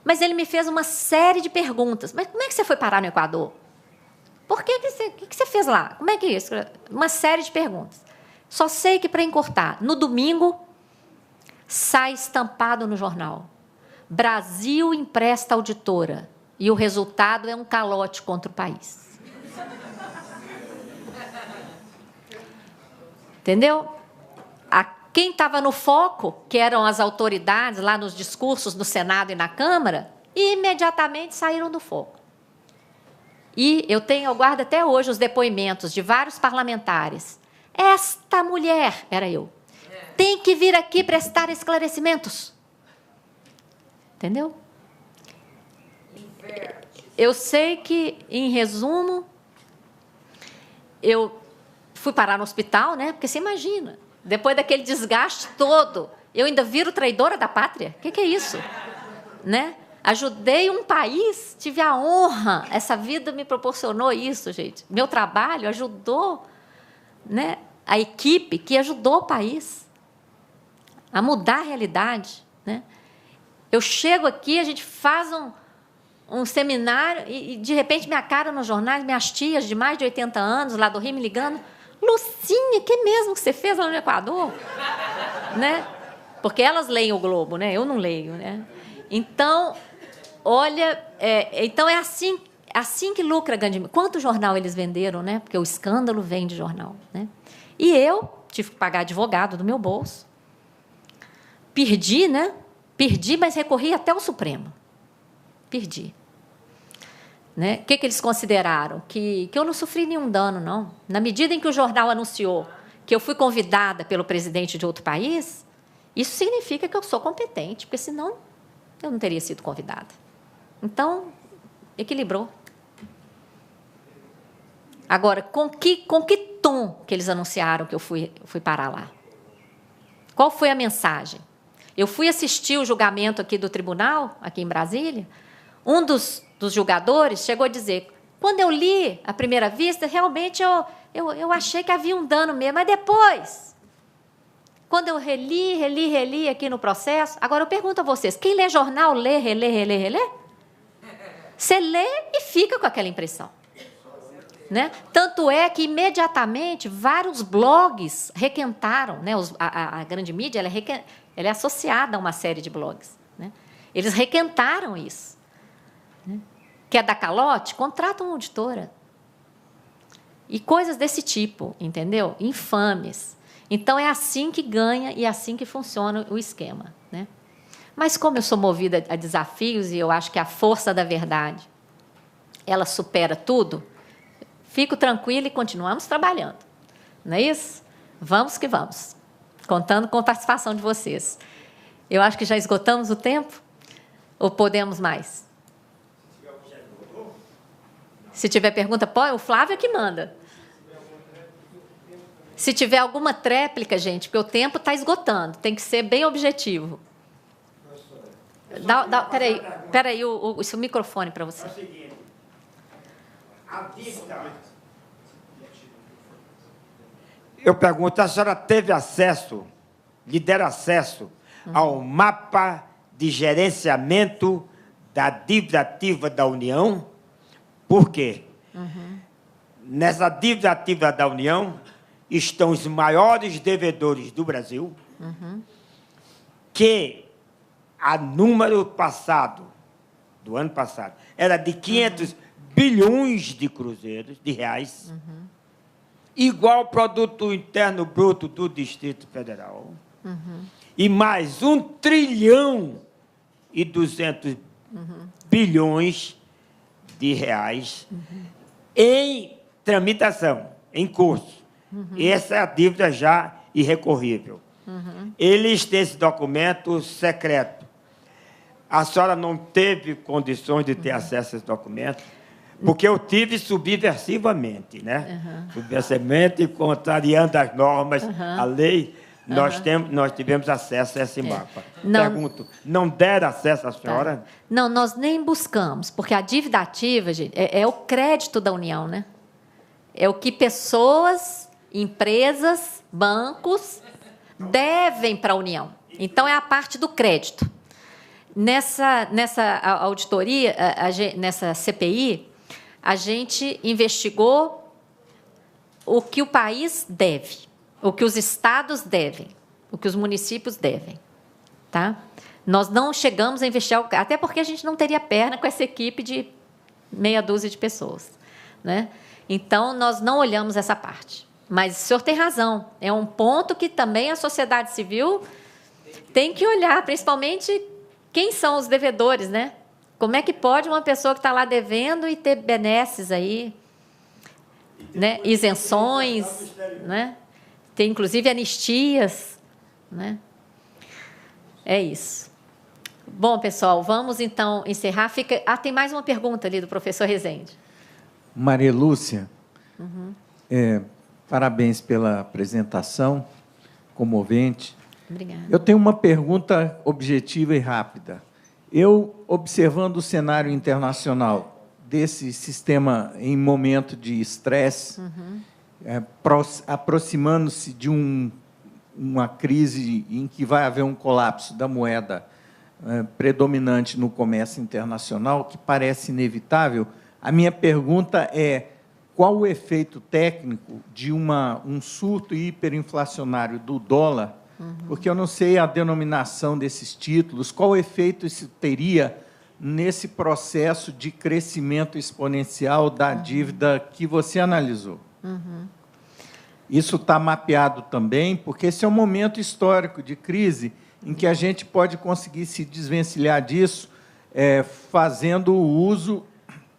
Mas ele me fez uma série de perguntas. Mas como é que você foi parar no Equador? Por que você fez lá? Como é que é isso? Uma série de perguntas. Só sei que, para encurtar, no domingo, sai estampado no jornal: Brasil empresta auditora. E o resultado é um calote contra o país. Entendeu? Quem estava no foco, que eram as autoridades, lá nos discursos no Senado e na Câmara, imediatamente saíram do foco. E eu guardo até hoje os depoimentos de vários parlamentares. Esta mulher, era eu, tem que vir aqui prestar esclarecimentos. Entendeu? Eu sei que, em resumo, eu fui parar no hospital, né? Porque você imagina, depois daquele desgaste todo, eu ainda viro traidora da pátria? O que é isso? Né? Ajudei um país, tive a honra, essa vida me proporcionou isso, gente. Meu trabalho ajudou, né, a equipe que ajudou o país a mudar a realidade. Né? Eu chego aqui, a gente faz um seminário e, de repente, minha cara nos jornais, minhas tias de mais de 80 anos, lá do Rio, me ligando: Lucinha, que mesmo que você fez lá no Equador? Né? Porque elas leem o Globo, né? Eu não leio. Né? Então, olha, então é assim que lucra a grande mídia. Quanto jornal eles venderam, né? Porque o escândalo vem de jornal. Né? E eu tive que pagar advogado do meu bolso. Perdi, né? Perdi, mas recorri até o Supremo. Perdi. Né? O que eles consideraram? Que eu não sofri nenhum dano, não. Na medida em que o jornal anunciou que eu fui convidada pelo presidente de outro país, isso significa que eu sou competente, porque, senão, eu não teria sido convidada. Então, equilibrou. Agora, com que tom que eles anunciaram que eu fui parar lá? Qual foi a mensagem? Eu fui assistir o julgamento aqui do tribunal, aqui em Brasília. Um dos julgadores chegou a dizer: quando eu li à primeira vista, realmente eu achei que havia um dano mesmo, mas depois, quando eu reli aqui no processo. Agora, eu pergunto a vocês: quem lê jornal, lê, relê? Você lê e fica com aquela impressão. Né? Tanto é que, imediatamente, vários blogs requentaram. Né? A grande mídia ela é associada a uma série de blogs. Né? Eles requentaram isso. Né? Quer dar calote? Contrata uma auditora. E coisas desse tipo, entendeu? Infames. Então, é assim que ganha e é assim que funciona o esquema. Né? Mas, como eu sou movida a desafios e eu acho que a força da verdade ela supera tudo, fico tranquila e continuamos trabalhando. Não é isso? Vamos que vamos. Contando com a participação de vocês. Eu acho que já esgotamos o tempo? Ou podemos mais? Se tiver pergunta, pô, o Flávio é que manda. Se tiver alguma tréplica, gente, porque o tempo está esgotando, tem que ser bem objetivo. Peraí, o microfone para você. É o seguinte, a dívida... Eu pergunto, a senhora teve acesso, lhe deram acesso ao mapa de gerenciamento da dívida ativa da União? Por quê? Nessa dívida ativa da União estão os maiores devedores do Brasil, que a número passado, do ano passado, era de 500 bilhões de cruzeiros, de reais, igual ao produto interno bruto do Distrito Federal, e mais 1 trilhão e 200 bilhões de reais em tramitação, em curso. Essa é a dívida já irrecorrível. Eles têm esse documento secreto. A senhora não teve condições de ter acesso a esse documento, porque eu tive subversivamente, né? Subversivamente, contrariando as normas, a lei, nós tivemos acesso a esse mapa. Pergunto, não deram acesso à senhora? Não, nós nem buscamos, porque a dívida ativa, gente, é o crédito da União, né? É o que pessoas, empresas, bancos devem para a União. Então, é a parte do crédito. nessa auditoria, nessa CPI, a gente investigou o que o país deve, o que os estados devem, o que os municípios devem. Tá? Nós não chegamos a investigar, até porque a gente não teria perna com essa equipe de meia dúzia de pessoas. Né? Então, nós não olhamos essa parte. Mas o senhor tem razão, é um ponto que também a sociedade civil tem que olhar, principalmente quem são os devedores, né? Como é que pode uma pessoa que está lá devendo e ter benesses aí, né? Isenções, né? Tem, inclusive, anistias, né? É isso. Bom, pessoal, vamos, então, encerrar. Tem mais uma pergunta ali do professor Rezende. Maria Lúcia, parabéns pela apresentação, comovente. Obrigada. Eu tenho uma pergunta objetiva e rápida. Eu, observando o cenário internacional desse sistema em momento de estresse, aproximando-se de uma crise em que vai haver um colapso da moeda predominante no comércio internacional, que parece inevitável, a minha pergunta é: qual o efeito técnico de um surto hiperinflacionário do dólar? Porque eu não sei a denominação desses títulos, qual o efeito isso teria nesse processo de crescimento exponencial da dívida que você analisou? Isso está mapeado também, porque esse é um momento histórico de crise em que a gente pode conseguir se desvencilhar disso fazendo o uso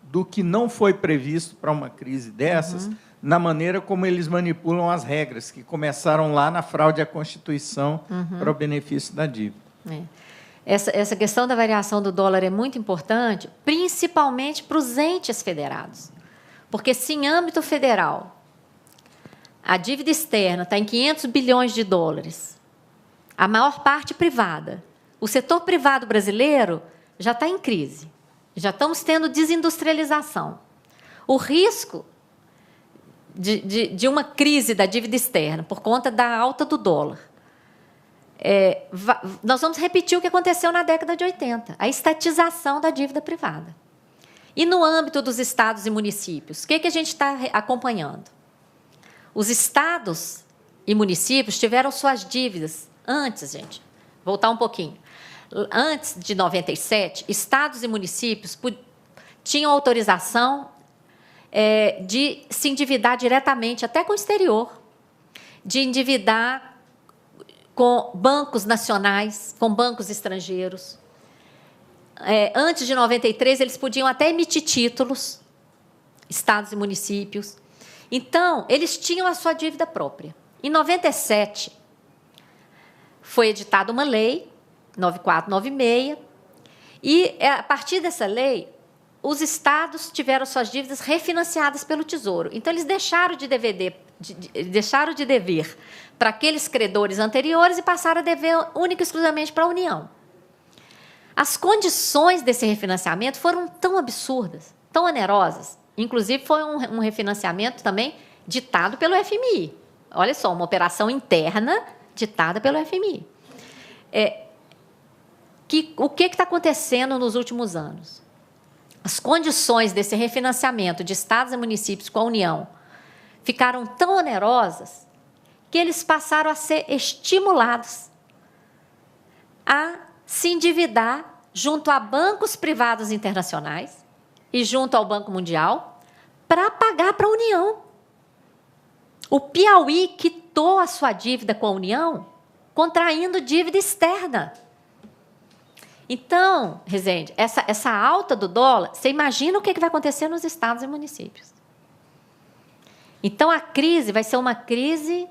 do que não foi previsto para uma crise dessas, na maneira como eles manipulam as regras, que começaram lá na fraude à Constituição para o benefício da dívida. Essa questão da variação do dólar é muito importante, principalmente para os entes federados. Porque, se em âmbito federal a dívida externa está em 500 bilhões de dólares, a maior parte privada, o setor privado brasileiro já está em crise, já estamos tendo desindustrialização. O risco de uma crise da dívida externa por conta da alta do dólar. Nós vamos repetir o que aconteceu na década de 80, a estatização da dívida privada. E no âmbito dos estados e municípios, o que a gente está acompanhando? Os estados e municípios tiveram suas dívidas antes, gente, voltar um pouquinho. Antes de 97, estados e municípios tinham autorização de se endividar diretamente, até com o exterior, de endividar com bancos nacionais, com bancos estrangeiros. Antes de 93, eles podiam até emitir títulos, estados e municípios. Então, eles tinham a sua dívida própria. Em 97, foi editada uma lei, 9496, e, a partir dessa lei, os estados tiveram suas dívidas refinanciadas pelo Tesouro. Então, eles deixaram de dever para aqueles credores anteriores e passaram a dever única e exclusivamente para a União. As condições desse refinanciamento foram tão absurdas, tão onerosas. Inclusive, foi um refinanciamento também ditado pelo FMI. Olha só, uma operação interna ditada pelo FMI. O que está acontecendo nos últimos anos? As condições desse refinanciamento de estados e municípios com a União ficaram tão onerosas que eles passaram a ser estimulados a se endividar junto a bancos privados internacionais e junto ao Banco Mundial para pagar para a União. O Piauí quitou a sua dívida com a União contraindo dívida externa. Então, Rezende, essa alta do dólar, você imagina o que vai acontecer nos estados e municípios. Então, a crise vai ser uma crise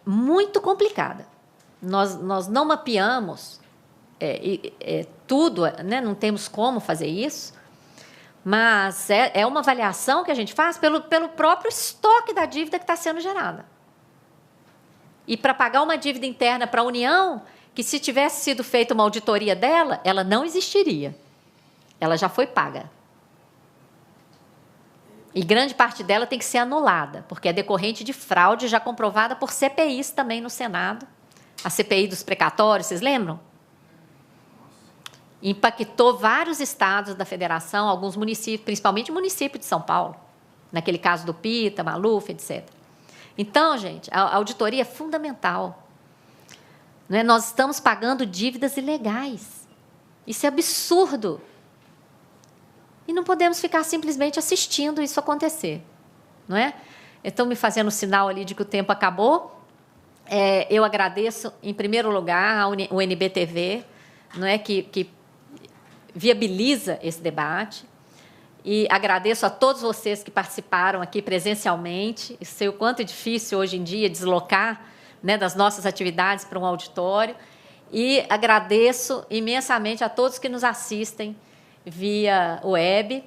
muito complicada. Nós não mapeamos tudo, né? Não temos como fazer isso, mas é uma avaliação que a gente faz pelo próprio estoque da dívida que está sendo gerada. E para pagar uma dívida interna para a União, que se tivesse sido feita uma auditoria dela, ela não existiria. Ela já foi paga. E grande parte dela tem que ser anulada, porque é decorrente de fraude já comprovada por CPIs também no Senado. A CPI dos precatórios, vocês lembram? impactou vários estados da federação, alguns municípios, principalmente o município de São Paulo, naquele caso do Pita, Maluf, etc. Então, gente, a auditoria é fundamental. Não é? Nós estamos pagando dívidas ilegais. Isso é absurdo. E não podemos ficar simplesmente assistindo isso acontecer. Não é? Estão me fazendo sinal ali de que o tempo acabou. Eu agradeço, em primeiro lugar, ao UNB-TV, não é, que viabiliza esse debate. E agradeço a todos vocês que participaram aqui presencialmente. Eu sei o quanto é difícil hoje em dia deslocar, né, das nossas atividades para um auditório. E agradeço imensamente a todos que nos assistem via web,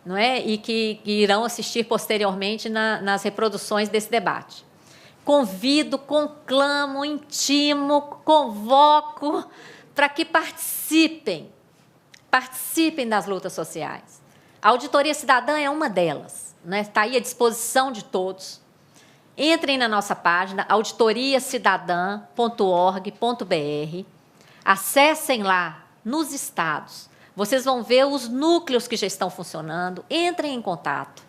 não é? E que irão assistir posteriormente nas reproduções desse debate. Convido, conclamo, intimo, convoco para que participem das lutas sociais. A Auditoria Cidadã é uma delas, né? Está aí à disposição de todos. Entrem na nossa página, auditoriacidadã.org.br, acessem lá nos estados. Vocês vão ver os núcleos que já estão funcionando, entrem em contato.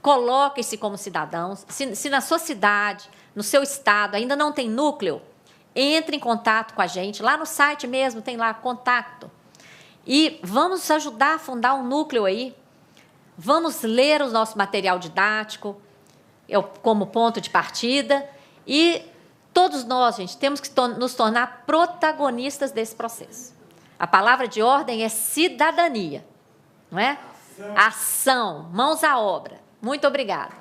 Coloquem-se como cidadãos. Se na sua cidade, no seu estado, ainda não tem núcleo, entre em contato com a gente. Lá no site mesmo tem lá contato. E vamos ajudar a fundar um núcleo aí. Vamos ler o nosso material didático como ponto de partida. E todos nós, gente, temos que nos tornar protagonistas desse processo. A palavra de ordem é cidadania, não é? Ação, mãos à obra. Muito obrigada.